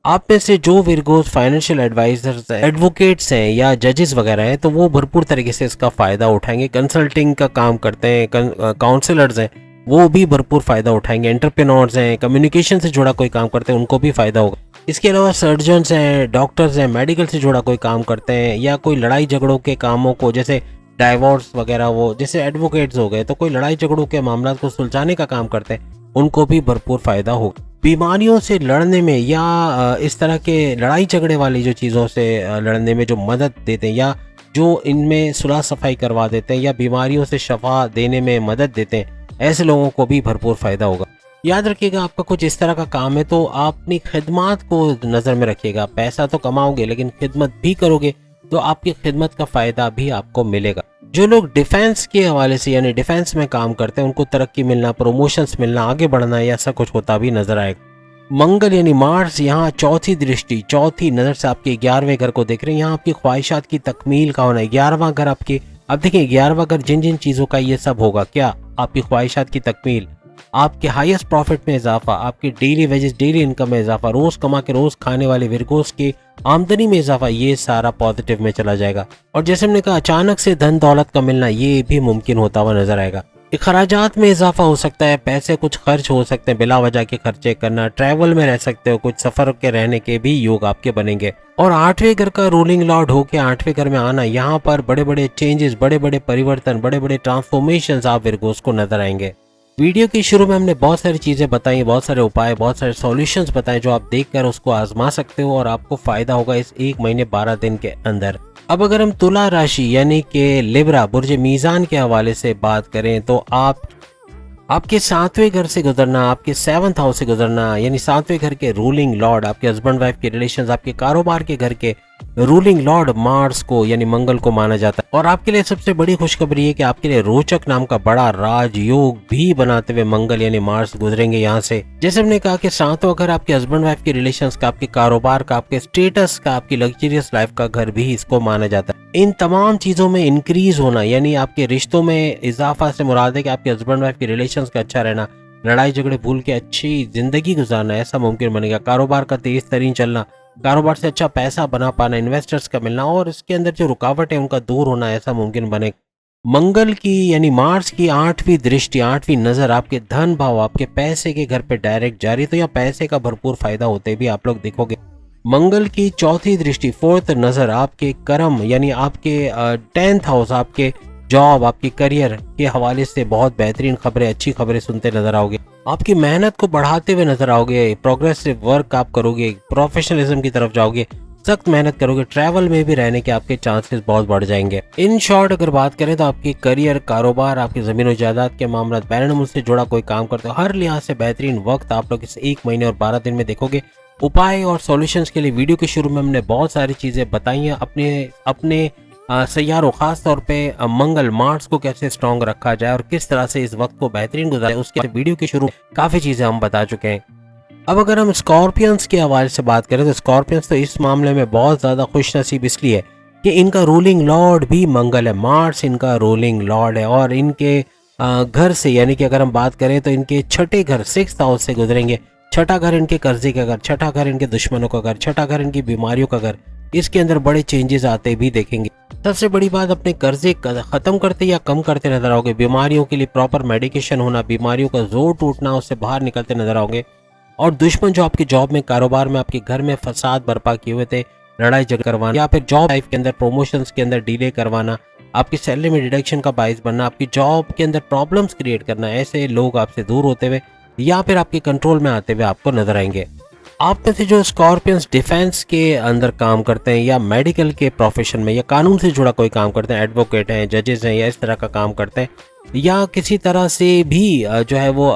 आप में से जो विरगोस फाइनेंशियल एडवाइजर्स, एडवोकेट्स हैं या जजेस वगैरह हैं, तो वो भरपूर तरीके से इसका फ़ायदा उठाएंगे। कंसल्टिंग का काम करते हैं, काउंसलर्स हैं, वो भी भरपूर फ़ायदा उठाएंगे। एंटरप्रेन्योर्स हैं, कम्युनिकेशन से जुड़ा कोई काम करते हैं, उनको भी फ़ायदा होगा। इसके अलावा सर्जन्स हैं, डॉक्टर्स हैं, मेडिकल से जुड़ा कोई काम करते हैं, या कोई लड़ाई झगड़ों के कामों को, जैसे डाइवोर्स वगैरह, वो जैसे एडवोकेट्स हो गए, तो कोई लड़ाई झगड़ों के मामला को सुलझाने का काम करते हैं, उनको भी भरपूर फ़ायदा होगा। बीमारियों से लड़ने में या इस तरह के लड़ाई झगड़े वाली जो चीज़ों से लड़ने में जो मदद देते हैं, या जो इनमें सुलह सफाई करवा देते हैं, या बीमारियों से शफा देने में मदद देते हैं, ऐसे लोगों को भी भरपूर फ़ायदा होगा। याद रखिएगा, आपका कुछ इस तरह का काम है तो आप अपनी खिदमत को नज़र में रखिएगा। पैसा तो कमाओगे लेकिन खिदमत भी करोगे तो आपकी खिदमत का फ़ायदा भी आपको मिलेगा। जो लोग डिफेंस के हवाले से यानी डिफेंस में काम करते हैं, उनको तरक्की मिलना, प्रमोशंस मिलना, आगे बढ़ना, ऐसा कुछ होता भी नजर आएगा। मंगल यानी मार्स यहाँ चौथी दृष्टि, चौथी नज़र से आपके 11वें घर को देख रहे हैं। यहाँ आपकी ख्वाहिशात की तकमील का होना है। 11वां घर आपके, अब देखिए 11वां घर जिन जिन चीज़ों का ये सब होगा, क्या आपकी ख्वाहिशात की तकमील, आपके हाईएस्ट प्रॉफिट में इजाफा, आपके डेली वेजेस, डेली इनकम में इजाफा, रोज कमा के रोज खाने वाले विरगोस की आमदनी में इजाफा, ये सारा पॉजिटिव में चला जाएगा। और जैसे हमने कहा, अचानक से धन दौलत का मिलना, ये भी मुमकिन होता हुआ नजर आएगा। अखराजात में इजाफा हो सकता है, पैसे कुछ खर्च हो सकते हैं, बिला वजह के खर्चे करना, ट्रैवल में रह सकते हो, कुछ सफर के रहने के भी योग आपके बनेंगे। और 8वें घर का रूलिंग लॉर्ड होके 8वें घर में आना, यहाँ पर बड़े बड़े चेंजेस, बड़े बड़े परिवर्तन, बड़े बड़े ट्रांसफॉर्मेशन आप विरगोस को नजर आएंगे। वीडियो के शुरू में हमने बहुत सारी चीज़ें बताई, बहुत सारे उपाय, बहुत सारे सॉल्यूशंस बताए, जो आप देखकर उसको आजमा सकते हो और आपको फायदा होगा इस 1 महीने 12 दिन के अंदर। अब अगर हम तुला राशि यानी कि लिब्रा बुर्ज मीज़ान के हवाले से बात करें, तो आपके 7वें घर से गुजरना, आपके 7th हाउस से गुजरना, यानी 7वें घर के रूलिंग लॉर्ड, आपके हस्बैंड वाइफ के रिलेशंस, आपके कारोबार के घर के रूलिंग लॉर्ड मार्स को यानी मंगल को माना जाता है। और आपके लिए सबसे बड़ी खुशखबरी है कि आपके लिए रोचक नाम का बड़ा राजयोग भी बनाते हुए मंगल यानी मार्स गुजरेंगे यहाँ से। जैसे हमने कहा कि 7वां घर आपके हस्बैंड वाइफ के रिलेशंस का, आपके कारोबार का, आपके स्टेटस का, आपकी लग्जरियस लाइफ का घर भी इसको माना जाता है। इन तमाम चीजों में इंक्रीज होना, यानी आपके रिश्तों में इजाफा से मुराद है कि आपके हस्बैंड वाइफ के रिलेशंस का अच्छा रहना, लड़ाई झगड़े भूल के अच्छी जिंदगी गुजारना, ऐसा मुमकिन बनेगा। कारोबार का तेज तरीन चलना, कारोबार से अच्छा पैसा बना पाना, इन्वेस्टर्स का मिलना, और इसके अंदर जो रुकावट है उनका दूर होना, ऐसा मुमकिन बने। मंगल की यानी मार्स की 8वीं दृष्टि, 8वीं नजर आपके धन भाव, आपके पैसे के घर पे डायरेक्ट जारी, तो यहाँ पैसे का भरपूर फायदा होते भी आप लोग देखोगे। मंगल की 4थी दृष्टि, 4th नजर आपके कर्म यानी आपके 10th हाउस, आपके जॉब, आपके करियर के हवाले से बहुत बेहतरीन खबरें, अच्छी खबरें सुनते नजर आओगे। आपकी मेहनत को बढ़ाते हुए नजर आओगे, प्रोग्रेसिव वर्क आप करोगे, प्रोफेशनलिज्म की तरफ जाओगे, सख्त मेहनत करोगे, ट्रैवल में भी रहने के आपके चांसेस बहुत बढ़ जाएंगे। इन शॉर्ट अगर बात करें तो आपकी करियर, कारोबार, आपकी जमीन और जायदाद के मामला, बैरन से जुड़ा कोई काम करते हो, हर लिहाज से बेहतरीन वक्त आप लोग इस 1 महीने और 12 दिन में देखोगे। उपाय और सॉल्यूशंस के लिए वीडियो के शुरू में हमने बहुत सारी चीजें बताई हैं, अपने सैयारों, खास तौर पे मंगल मार्स को कैसे स्ट्रॉन्ग रखा जाए और किस तरह से इस वक्त को बेहतरीन गुजारे, उसके वीडियो के शुरू काफी चीजें हम बता चुके हैं। अब अगर हम स्कॉर्पियंस के हवाले से बात करें तो स्कॉर्पियंस तो इस मामले में बहुत ज्यादा खुशनसीब इसलिए है कि इनका रूलिंग लॉर्ड भी मंगल है, मार्स इनका रूलिंग लॉर्ड है, और इनके घर से यानी कि अगर हम बात करें तो इनके 6ठे घर, 6th हाउस से गुजरेंगे। 6ठा घर इनके कर्जे का घर, 6ठा घर इनके दुश्मनों का घर, 6ठा घर इनकी बीमारियों का घर, इसके अंदर बड़े चेंजेस आते भी देखेंगे। सबसे बड़ी बात, अपने कर्जे खत्म करते या कम करते नजर आओगे, बीमारियों के लिए प्रॉपर मेडिकेशन होना, बीमारियों का जोर टूटना, उससे बाहर निकलते नजर आओगे। और दुश्मन जो आपके जॉब में, कारोबार में, आपके घर में फसाद बर्पा किए हुए थे, लड़ाई झगड़ा करवाना, या फिर जॉब लाइफ के अंदर प्रमोशंस के अंदर डिले करवाना, आपकी सैलरी में डिडक्शन का बाइस बनना, आपकी जॉब के अंदर प्रॉब्लम्स क्रिएट करना, ऐसे लोग आपसे दूर होते हुए या फिर आपके कंट्रोल में आते हुए आपको नजर आएंगे। आप में से जो स्कॉर्पियंस डिफेंस के अंदर काम करते हैं या मेडिकल के प्रोफेशन में या कानून से जुड़ा कोई काम करते हैं, एडवोकेट हैं, जजेस हैं या इस तरह का काम करते हैं, या किसी तरह से भी जो है वो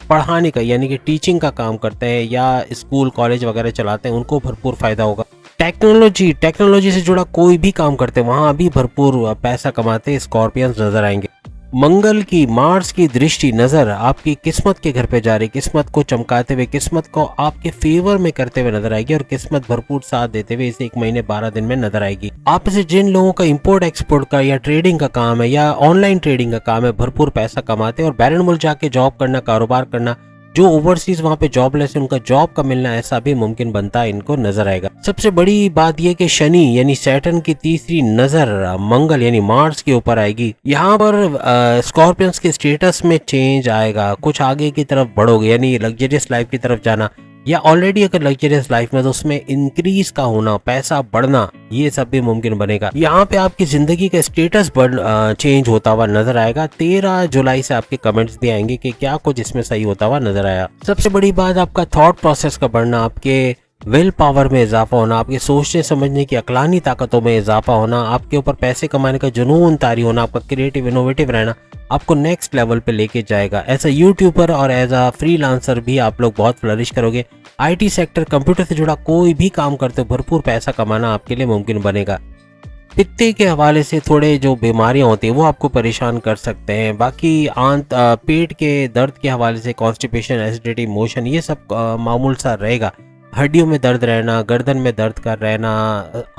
पढ़ाने का यानी कि टीचिंग का काम करते हैं या स्कूल कॉलेज वगैरह चलाते हैं, उनको भरपूर फायदा होगा। टेक्नोलॉजी से जुड़ा कोई भी काम करते हैं, वहाँ भी भरपूर पैसा कमाते स्कॉर्पियंस नजर आएंगे। मंगल की मार्स की दृष्टि नजर आपकी किस्मत के घर पे जा रही, किस्मत को चमकाते हुए, किस्मत को आपके फेवर में करते हुए नजर आएगी और किस्मत भरपूर साथ देते हुए इसे 1 महीने 12 दिन में नजर आएगी। आप से जिन लोगों का इंपोर्ट एक्सपोर्ट का या ट्रेडिंग का काम है या ऑनलाइन ट्रेडिंग का काम है, भरपूर पैसा कमाते हैं और बैरन मुल्क जाके जॉब करना, कारोबार करना, जो ओवरसीज वहाँ पे जॉबलेस है उनका जॉब का मिलना, ऐसा भी मुमकिन बनता है इनको नजर आएगा। सबसे बड़ी बात यह कि शनि यानी सैटर्न की तीसरी नजर मंगल यानी मार्स के ऊपर आएगी। यहाँ पर स्कॉर्पियंस के स्टेटस में चेंज आएगा, कुछ आगे की तरफ बढ़ोगे यानी लग्जरियस लाइफ की तरफ जाना, या ऑलरेडी अगर लग्जरियस लाइफ में तो उसमें इंक्रीज का होना, पैसा बढ़ना, ये सब भी मुमकिन बनेगा। यहाँ पे आपकी जिंदगी का स्टेटस चेंज होता हुआ नजर आएगा। 13 जुलाई से आपके कमेंट्स भी आएंगे कि क्या कुछ इसमें सही होता हुआ नजर आया। सबसे बड़ी बात आपका थॉट प्रोसेस का बढ़ना, आपके विल पावर में इजाफा होना, आपके सोचने समझने की अक्लानी ताकतों में इजाफा होना, आपके ऊपर पैसे कमाने का जुनून तारी होना, आपका क्रिएटिव इनोवेटिव रहना आपको नेक्स्ट लेवल पे लेके जाएगा। एज अ यूट्यूबर और एज अ फ्रीलांसर भी आप लोग बहुत फ्लरिश करोगे। आईटी सेक्टर, कंप्यूटर से जुड़ा कोई भी काम करते हो, भरपूर पैसा कमाना आपके लिए मुमकिन बनेगा। पित्ते के हवाले से थोड़े जो बीमारियां होती हैं वो आपको परेशान कर सकते हैं। बाकी पेट के दर्द के हवाले से कॉन्स्टिपेशन, एसिडिटी, मोशन, ये सब मामूल सा रहेगा। हड्डियों में दर्द रहना, गर्दन में दर्द कर रहना,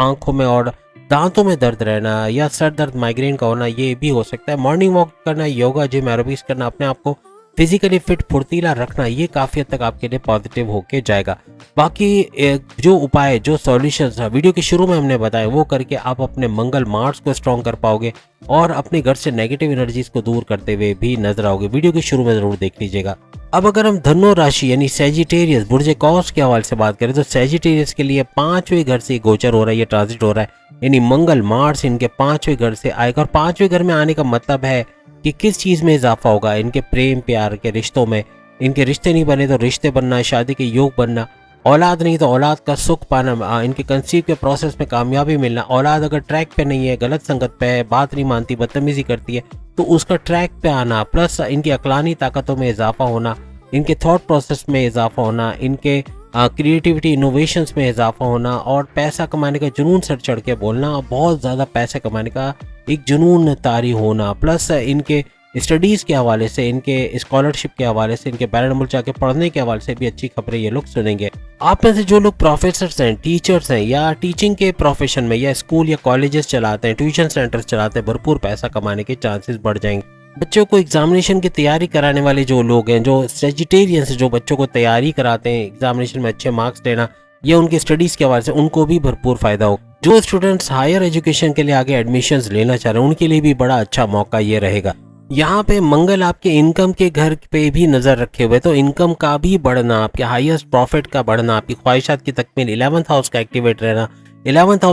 आंखों में और दांतों में दर्द रहना या सर दर्द, माइग्रेन का होना, ये भी हो सकता है। मॉर्निंग वॉक करना, योगा, जिम, एरोबिक्स करना, अपने आप को फिजिकली फिट, फुर्तीला रखना, ये काफी हद तक आपके लिए पॉजिटिव होके जाएगा। बाकी जो उपाय, जो सॉल्यूशंस वीडियो के शुरू में हमने बताए वो करके आप अपने मंगल मार्स को स्ट्रॉन्ग कर पाओगे और अपने घर से नेगेटिव एनर्जीज को दूर करते हुए भी नजर आओगे। वीडियो के शुरू में जरूर देख लीजिएगा। अब अगर हम धनु राशि यानी सैजिटेरियस, बुर्ज कौस के हवाले से बात करें तो सैजिटेरियस के लिए 5वें घर से गोचर हो रहा है, ये ट्रांजिट हो रहा है, यानी मंगल मार्स इनके 5वें घर से आएगा। और 5वें घर में आने का मतलब है कि किस चीज में इजाफा होगा, इनके प्रेम प्यार के रिश्तों में। इनके रिश्ते नहीं बने तो रिश्ते बनना, शादी के योग बनना, औलाद नहीं तो औलाद का सुख पाना, इनके कंसीव के प्रोसेस में कामयाबी मिलना। औलाद अगर ट्रैक पे नहीं है, गलत संगत पे है, बात नहीं मानती, बदतमीजी करती है, तो उसका ट्रैक पे आना, प्लस इनकी अक्लानी ताकतों में इजाफा होना, इनके थॉट प्रोसेस में इजाफा होना, इनके क्रिएटिविटी इनोवेशंस में इजाफा होना और पैसा कमाने का जुनून सर चढ़ के बोलना, बहुत ज़्यादा पैसा कमाने का एक जुनून तारी होना, प्लस इनके स्टडीज़ के हवाले से, इनके स्कॉलरशिप के हवाले से, इनके बैरन मुल्क जाके पढ़ने के हवाले से भी अच्छी खबरें ये लोग सुनेंगे। आप में से जो लोग प्रोफेसर्स हैं, टीचर्स हैं या टीचिंग के प्रोफेशन में या स्कूल या कॉलेजेस चलाते हैं, ट्यूशन सेंटर्स चलाते हैं, भरपूर पैसा कमाने के चांसेस बढ़ जाएंगे। बच्चों को एग्जामिनेशन की तैयारी कराने वाले जो लोग हैं, जो सेजिटेरियंस, जो बच्चों को तैयारी कराते हैं एग्जामिनेशन में अच्छे मार्क्स लेना या उनके स्टडीज के हवाले से, उनको भी भरपूर फायदा हो। जो स्टूडेंट्स हायर एजुकेशन के लिए आगे एडमिशंस लेना चाह रहे हैं उनके लिए भी बड़ा अच्छा मौका ये रहेगा। यहाँ पे मंगल आपके इनकम के घर पे भी नजर रखे हुए, तो इनकम का भी बढ़ना, आपके हाईएस्ट प्रॉफिट का बढ़ना, आपकी ख्वाहिशात की तकमील, 11th हाउस का एक्टिवेट रहना। 11th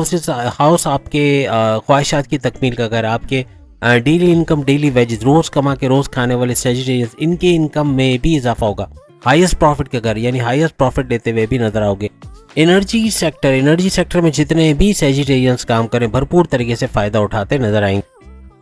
हाउस आपके ख्वाहिशात की तकमील का घर, आपके डेली इनकम, डेली वेजेस, रोज कमा के रोज खाने वाले सेजिटेरियंस, इनके इनकम में भी इजाफा होगा। हाईएस्ट प्रॉफिट का घर यानी हाईएस्ट प्रॉफिट लेते हुए भी नजर आओगे। एनर्जी सेक्टर में जितने भी सेजिटेरियंस काम करें भरपूर तरीके से फायदा उठाते नजर आएंगे।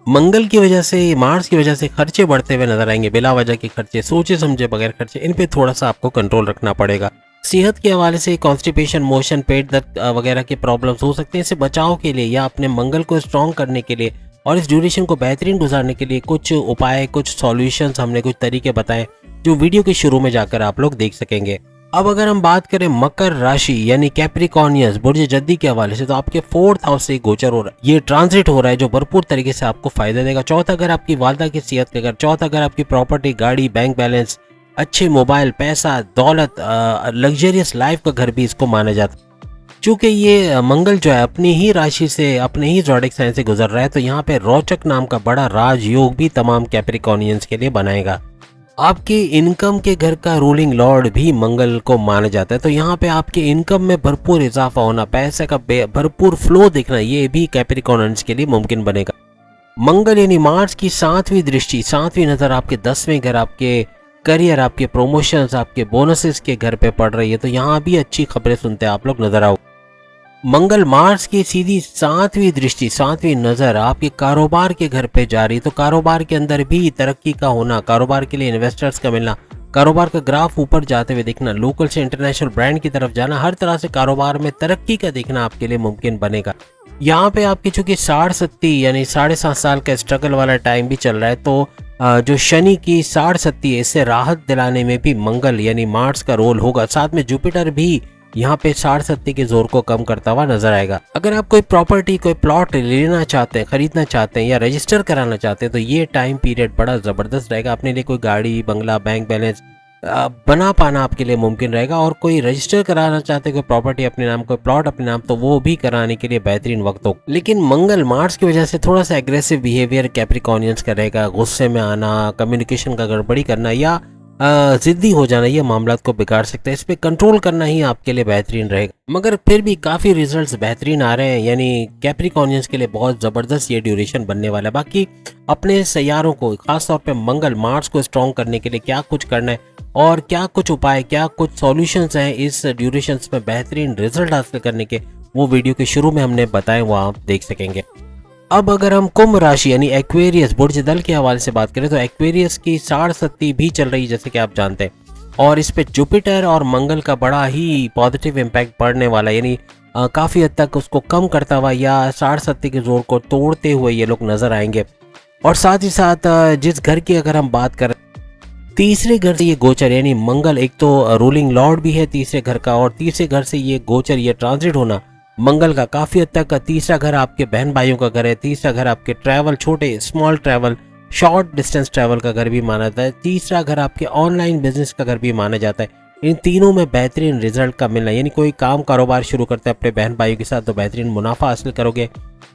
मंगल की वजह से, मार्स की वजह से खर्चे बढ़ते हुए नजर आएंगे, बिला वजह के खर्चे, सोचे समझे बगैर खर्चे, इन पे थोड़ा सा आपको कंट्रोल रखना पड़ेगा। सेहत के हवाले से कॉन्स्टिपेशन, मोशन, पेट दर्द वगैरह के प्रॉब्लम्स हो सकते हैं। इससे बचाव के लिए या अपने मंगल को स्ट्रॉन्ग करने के लिए और इस ड्यूरेशन को बेहतरीन गुजारने के लिए कुछ उपाय, कुछ सॉल्यूशंस, हमने कुछ तरीके बताए जो वीडियो के शुरू में जाकर आप लोग देख सकेंगे। अब अगर हम बात करें मकर राशि यानी कैप्रिकॉर्नियस, बुर्ज जद्दी के हवाले से, तो आपके 4th हाउस से गोचर हो रहा है, ये ट्रांजिट हो रहा है जो भरपूर तरीके से आपको फायदा देगा। 4th घर आपकी वालदा की सेहत का घर, 4th घर आपकी प्रॉपर्टी, गाड़ी, बैंक बैलेंस, अच्छे मोबाइल, पैसा, दौलत, लग्जरियस लाइफ का घर भी इसको माना जाता है। चूंकि ये मंगल जो है अपनी ही राशि से, अपने ही ज़ोडिक साइन से गुजर रहा है, तो यहाँ पे रोचक नाम का बड़ा राजयोग भी तमाम कैप्रिकॉर्नियंस के लिए बनाएगा। आपके इनकम के घर का रूलिंग लॉर्ड भी मंगल को माना जाता है, तो यहाँ पे आपके इनकम में भरपूर इजाफा होना, पैसे का भरपूर फ्लो दिखना, ये भी कैप्रिकॉर्नियंस के लिए मुमकिन बनेगा। मंगल यानी मार्स की 7वीं दृष्टि, 7वीं नजर आपके 10वें घर, आपके करियर, आपके प्रमोशंस, आपके बोनसेस के घर पे पड़ रही है, तो यहाँ भी अच्छी खबरें सुनते आप लोग नजर आओ। मंगल मार्स की सीधी सातवीं दृष्टि, सातवीं नजर आपके कारोबार के घर पे जा रही, तो कारोबार के अंदर भी तरक्की का होना, कारोबार के लिए इन्वेस्टर्स का मिलना, कारोबार का ग्राफ ऊपर जाते हुए दिखना, लोकल से इंटरनेशनल ब्रांड की तरफ जाना, हर तरह से कारोबार में तरक्की का देखना आपके लिए मुमकिन बनेगा। यहाँ पे आपकी चूंकि 60 यानी 7.5 साल का स्ट्रगल वाला टाइम भी चल रहा है, तो जो शनि की 60 है, इससे राहत दिलाने में भी मंगल यानी मार्स का रोल होगा। साथ में जुपिटर भी यहाँ पे 60 के जोर को कम करता हुआ नजर आएगा। अगर आप कोई प्रॉपर्टी, कोई प्लॉट लेना चाहते हैं, खरीदना चाहते हैं या रजिस्टर कराना चाहते हैं, तो ये टाइम पीरियड बड़ा जबरदस्त रहेगा। अपने लिए कोई गाड़ी, बंगला, बैंक बैलेंस बना पाना आपके लिए मुमकिन रहेगा। और कोई रजिस्टर कराना चाहते हैं कोई प्रॉपर्टी अपने नाम, कोई प्लॉट अपने नाम, तो वो भी कराने के लिए बेहतरीन वक्त हो। लेकिन मंगल मार्स की वजह से थोड़ा सा एग्रेसिव बिहेवियर कैप्रिकॉर्नियंस का रहेगा। गुस्से में आना, कम्युनिकेशन का गड़बड़ी करना या जिद्दी हो जाना, ये मामला को बिगाड़ सकता है। इस पे कंट्रोल करना ही आपके लिए बेहतरीन रहेगा। मगर फिर भी काफी रिजल्ट्स बेहतरीन आ रहे हैं, यानी कैप्रिकॉर्नियंस के लिए बहुत जबरदस्त ये ड्यूरेशन बनने वाला है। बाकी अपने सैयारों को, खासतौर पे मंगल मार्स को स्ट्रॉन्ग करने के लिए क्या कुछ करना है और क्या कुछ उपाय, क्या कुछ सॉल्यूशंस हैं इस ड्यूरेशन में बेहतरीन रिजल्ट हासिल करने के, वो वीडियो के शुरू में हमने बताए, वो आप देख सकेंगे। अब अगर हम कुंभ राशि यानी एक्वेरियस बुर्ज दल के हवाले से बात करें, तो एक्वेरियस की 60 भी चल रही है जैसे कि आप जानते हैं, और इस पे जुपिटर और मंगल का बड़ा ही पॉजिटिव इम्पैक्ट पड़ने वाला है। यानी काफी हद तक उसको कम करता हुआ या 60 के जोर को तोड़ते हुए ये लोग नजर आएंगे। और साथ ही साथ जिस घर की अगर हम बात करें, तीसरे घर से ये गोचर, यानी मंगल एक तो रूलिंग लॉर्ड भी है तीसरे घर का, और तीसरे घर से ये गोचर, ये ट्रांजिट होना मंगल का काफी हद तक, तीसरा घर आपके बहन भाइयों का घर है, तीसरा घर आपके ट्रैवल, छोटे small travel, short distance travel का घर भी माना जाता है, तीसरा घर आपके ऑनलाइन बिजनेस का घर भी माना जाता है। इन तीनों में बेहतरीन रिजल्ट का मिलना, यानी कोई काम कारोबार शुरू करते हैं अपने बहन भाइयों के साथ तो बेहतरीन मुनाफा हासिल करोगे,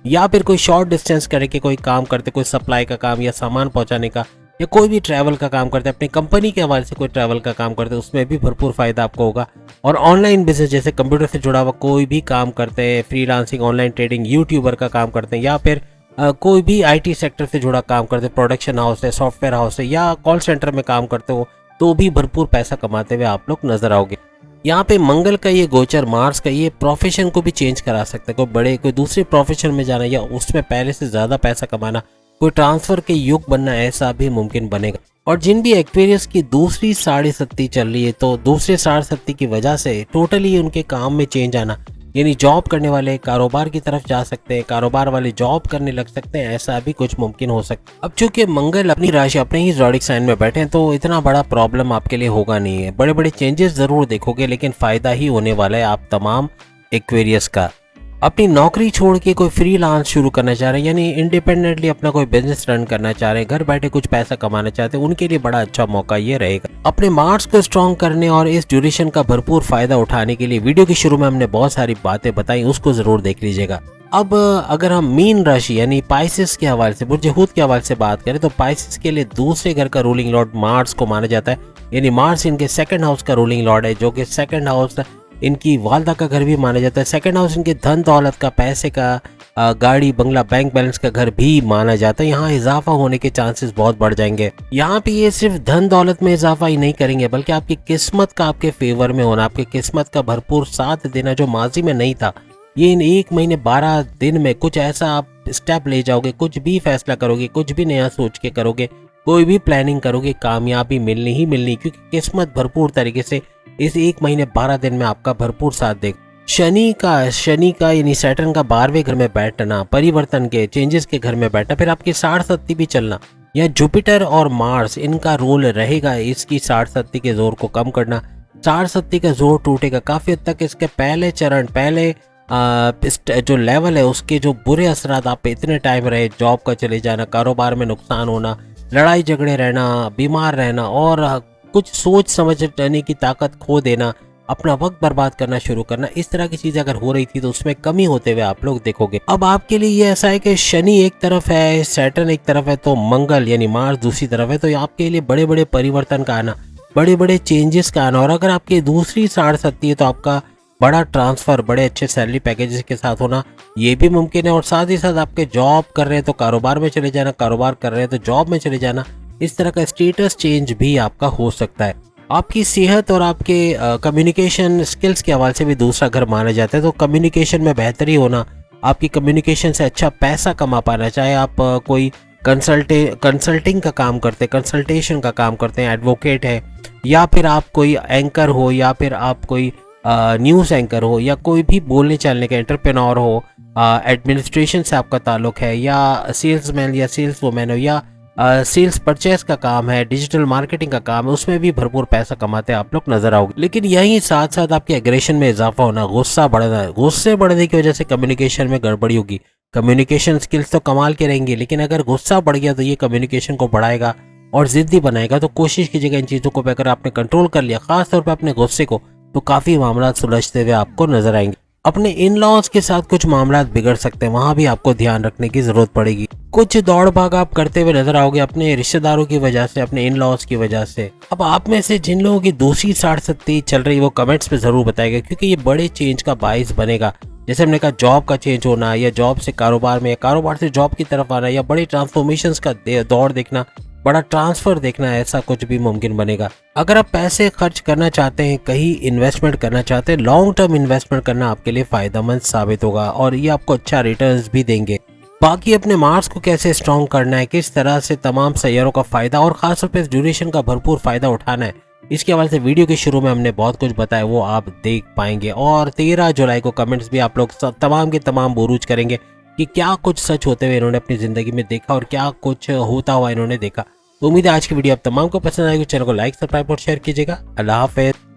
या फिर कोई शॉर्ट डिस्टेंस करके कोई काम करते, कोई सप्लाई का काम या सामान पहुंचाने का, या कोई भी ट्रैवल का काम करते हैं, अपनी कंपनी के हवाले से कोई ट्रैवल का काम करते हैं, उसमें भी भरपूर फायदा आपको होगा। और ऑनलाइन बिजनेस जैसे कंप्यूटर से जुड़ा हुआ कोई भी काम करते हैं, फ्रीलांसिंग, ऑनलाइन ट्रेडिंग, यूट्यूबर का काम करते हैं, या फिर कोई भी आईटी सेक्टर से जुड़ा काम करते हैं, प्रोडक्शन हाउस है, सॉफ्टवेयर हाउस है, या कॉल सेंटर में काम करते हो, तो भी भरपूर पैसा कमाते हुए आप लोग नजर आओगे। यहाँ पे मंगल का ये गोचर, मार्स का ये प्रोफेशन को भी चेंज करा सकता है। कोई दूसरे प्रोफेशन में जाना या उसमें पहले से ज्यादा पैसा कमाना, कोई ट्रांसफर के युग बनना, ऐसा भी मुमकिन बनेगा। और जिन भी एक्वेरियस की दूसरी 60 चल रही है, तो दूसरे 60 की वजह से टोटली उनके काम में चेंज आना, यानी जॉब करने वाले कारोबार की तरफ जा सकते हैं, कारोबार वाले जॉब करने लग सकते हैं, ऐसा भी कुछ मुमकिन हो सकता है। अब चूंकि मंगल अपनी राशि, अपने ही ज़ोडिक साइन में बैठे हैं, तो इतना बड़ा प्रॉब्लम आपके लिए होगा नहीं है। बड़े बड़े चेंजेस जरूर देखोगे, लेकिन फायदा ही होने वाला है आप तमाम एक्वेरियस का। अपनी नौकरी छोड़ के कोई फ्रीलांस शुरू करना चाह रहे हैं, यानी इंडिपेंडेंटली अपना कोई बिजनेस रन करना चाह रहे हैं, घर बैठे कुछ पैसा कमाना चाहते हैं, उनके लिए बड़ा अच्छा मौका ये रहेगा। अपने मार्स को स्ट्रॉन्ग करने और इस ड्यूरेशन का भरपूर फायदा उठाने के लिए वीडियो के शुरू में हमने बहुत सारी बातें बताई, उसको जरूर देख लीजिएगा। अब अगर हम मीन राशि यानी पाइसेस के हवाले से, बुर्ज हूत के हवाले से बात करें, तो पाइसेस के लिए दूसरे घर का रूलिंग लॉर्ड मार्स को माना जाता है, यानी मार्स इनके सेकंड हाउस का रूलिंग लॉर्ड है, जो कि सेकंड हाउस इनकी वालदा का घर भी माना जाता है। सेकंड हाउस इनके धन दौलत का, पैसे का, गाड़ी, बंगला, बैंक बैलेंस का घर भी माना जाता है। यहाँ इजाफा होने के चांसेस बहुत बढ़ जाएंगे। यहाँ पे ये सिर्फ धन दौलत में इजाफा ही नहीं करेंगे, बल्कि आपकी किस्मत का आपके फेवर में होना, आपकी किस्मत का भरपूर साथ देना, जो माजी में नहीं था, ये इन 1 महीने 12 दिन में कुछ ऐसा आप स्टेप ले जाओगे, कुछ भी फैसला करोगे, कुछ भी नया सोच के करोगे, कोई भी प्लानिंग करोगे, कामयाबी मिलनी ही मिलनी, क्योंकि किस्मत भरपूर तरीके से इस 1 महीने 12 दिन में आपका भरपूर साथ देगा। शनि का यानी सैटर्न का 12वें घर में बैठना, परिवर्तन के, चेंजेस के घर में बैठना, फिर आपकी 60 भी चलना, या जुपिटर और मार्स इनका रोल रहेगा इसकी 60 के जोर को कम करना। 60 का जोर टूटेगा काफी हद तक। इसके पहले चरण, पहले जो लेवल है, उसके जो बुरे असरात आप पे इतने टाइम रहे, जॉब का चले जाना, कारोबार में नुकसान होना, लड़ाई झगड़े रहना, बीमार रहना, और कुछ सोच समझने की ताकत खो देना, अपना वक्त बर्बाद करना शुरू करना, इस तरह की चीजें अगर हो रही थी तो उसमें कमी होते हुए आप लोग देखोगे। अब आपके लिए ये ऐसा है कि शनि एक तरफ है, सैटर्न एक तरफ है, तो मंगल यानी मार्स दूसरी तरफ है, तो आपके लिए बड़े बड़े परिवर्तन का आना, बड़े बड़े चेंजेस का आना, और अगर आपकी दूसरी 60 है तो आपका बड़ा ट्रांसफर, बड़े अच्छे सैलरी पैकेजेस के साथ होना, ये भी मुमकिन है। और साथ ही साथ आपके जॉब कर रहे हैं तो कारोबार में चले जाना, कारोबार कर रहे हैं तो जॉब में चले जाना, इस तरह का स्टेटस चेंज भी आपका हो सकता है। आपकी सेहत और आपके कम्युनिकेशन स्किल्स के हवाले से भी दूसरा घर माना जाता है, तो कम्युनिकेशन में बेहतरी होना, आपकी कम्युनिकेशन से अच्छा पैसा कमा पाना, चाहे आप कोई कंसल्टिंग का काम करते हैं, कंसल्टेशन का काम करते हैं, एडवोकेट है, या फिर आप कोई एंकर हो, या फिर आप कोई न्यूज़ एंकर हो, या कोई भी बोलने चालने का एंटरप्रेन्योर हो, एडमिनिस्ट्रेशन से आपका ताल्लुक है, या सेल्समैन या सेल्स वुमेन हो, या सेल्स परचेस का काम है, डिजिटल मार्केटिंग का काम है, उसमें भी भरपूर पैसा कमाते हैं आप लोग नजर आओगे। लेकिन यही साथ साथ आपके एग्रेशन में इजाफा होना, गुस्सा बढ़ना, गुस्से बढ़ने की वजह से कम्युनिकेशन में गड़बड़ी होगी। कम्युनिकेशन स्किल्स तो कमाल के रहेंगी, लेकिन अगर गुस्सा बढ़ गया तो ये कम्युनिकेशन को बढ़ाएगा और जिद्दी बनाएगा। तो कोशिश कीजिएगा इन चीज़ों को अगर आपने कंट्रोल कर लिया, खासतौर पर अपने गुस्से को, तो काफ़ी मामला सुलझते हुए आपको नजर आएंगे। अपने इन लॉज के साथ कुछ मामला बिगड़ सकते हैं, वहां भी आपको ध्यान रखने की जरूरत पड़ेगी। कुछ दौड़ भाग आप करते हुए नजर आओगे अपने रिश्तेदारों की वजह से, अपने इन लॉज की वजह से। अब आप में से जिन लोगों की दूसरी साढ़ सत्ती चल रही, वो कमेंट्स पे जरूर बताएगा, क्योंकि ये बड़े चेंज का बाइस बनेगा। जैसे हमने कहा, जॉब का चेंज होना, या जॉब से कारोबार में, या कारोबार से जॉब की तरफ आना, या बड़े ट्रांसफॉर्मेशन का दौर देखना, बड़ा ट्रांसफर देखना, ऐसा कुछ भी मुमकिन बनेगा। अगर आप पैसे खर्च करना चाहते हैं, कहीं इन्वेस्टमेंट करना चाहते हैं, लॉन्ग टर्म इन्वेस्टमेंट करना आपके लिए फायदेमंद साबित होगा और ये आपको अच्छा रिटर्न्स भी देंगे। बाकी अपने मार्स को कैसे स्ट्रॉन्ग करना है, किस तरह से तमाम सैयारों का फायदा और खासतौर पर ड्यूरेशन का भरपूर फायदा उठाना है, इसके हवाले से वीडियो के शुरू में हमने बहुत कुछ बताया, वो आप देख पाएंगे। और 13 जुलाई को कमेंट्स भी आप लोग तमाम के तमाम बुरूज करेंगे कि क्या कुछ सच होते हुए इन्होंने अपनी जिंदगी में देखा और क्या कुछ होता हुआ इन्होंने देखा। तो उम्मीद है आज की वीडियो आप तमाम को पसंद आएगी। चैनल को लाइक, सब्सक्राइब और शेयर कीजिएगा। अल्लाह हाफिज़।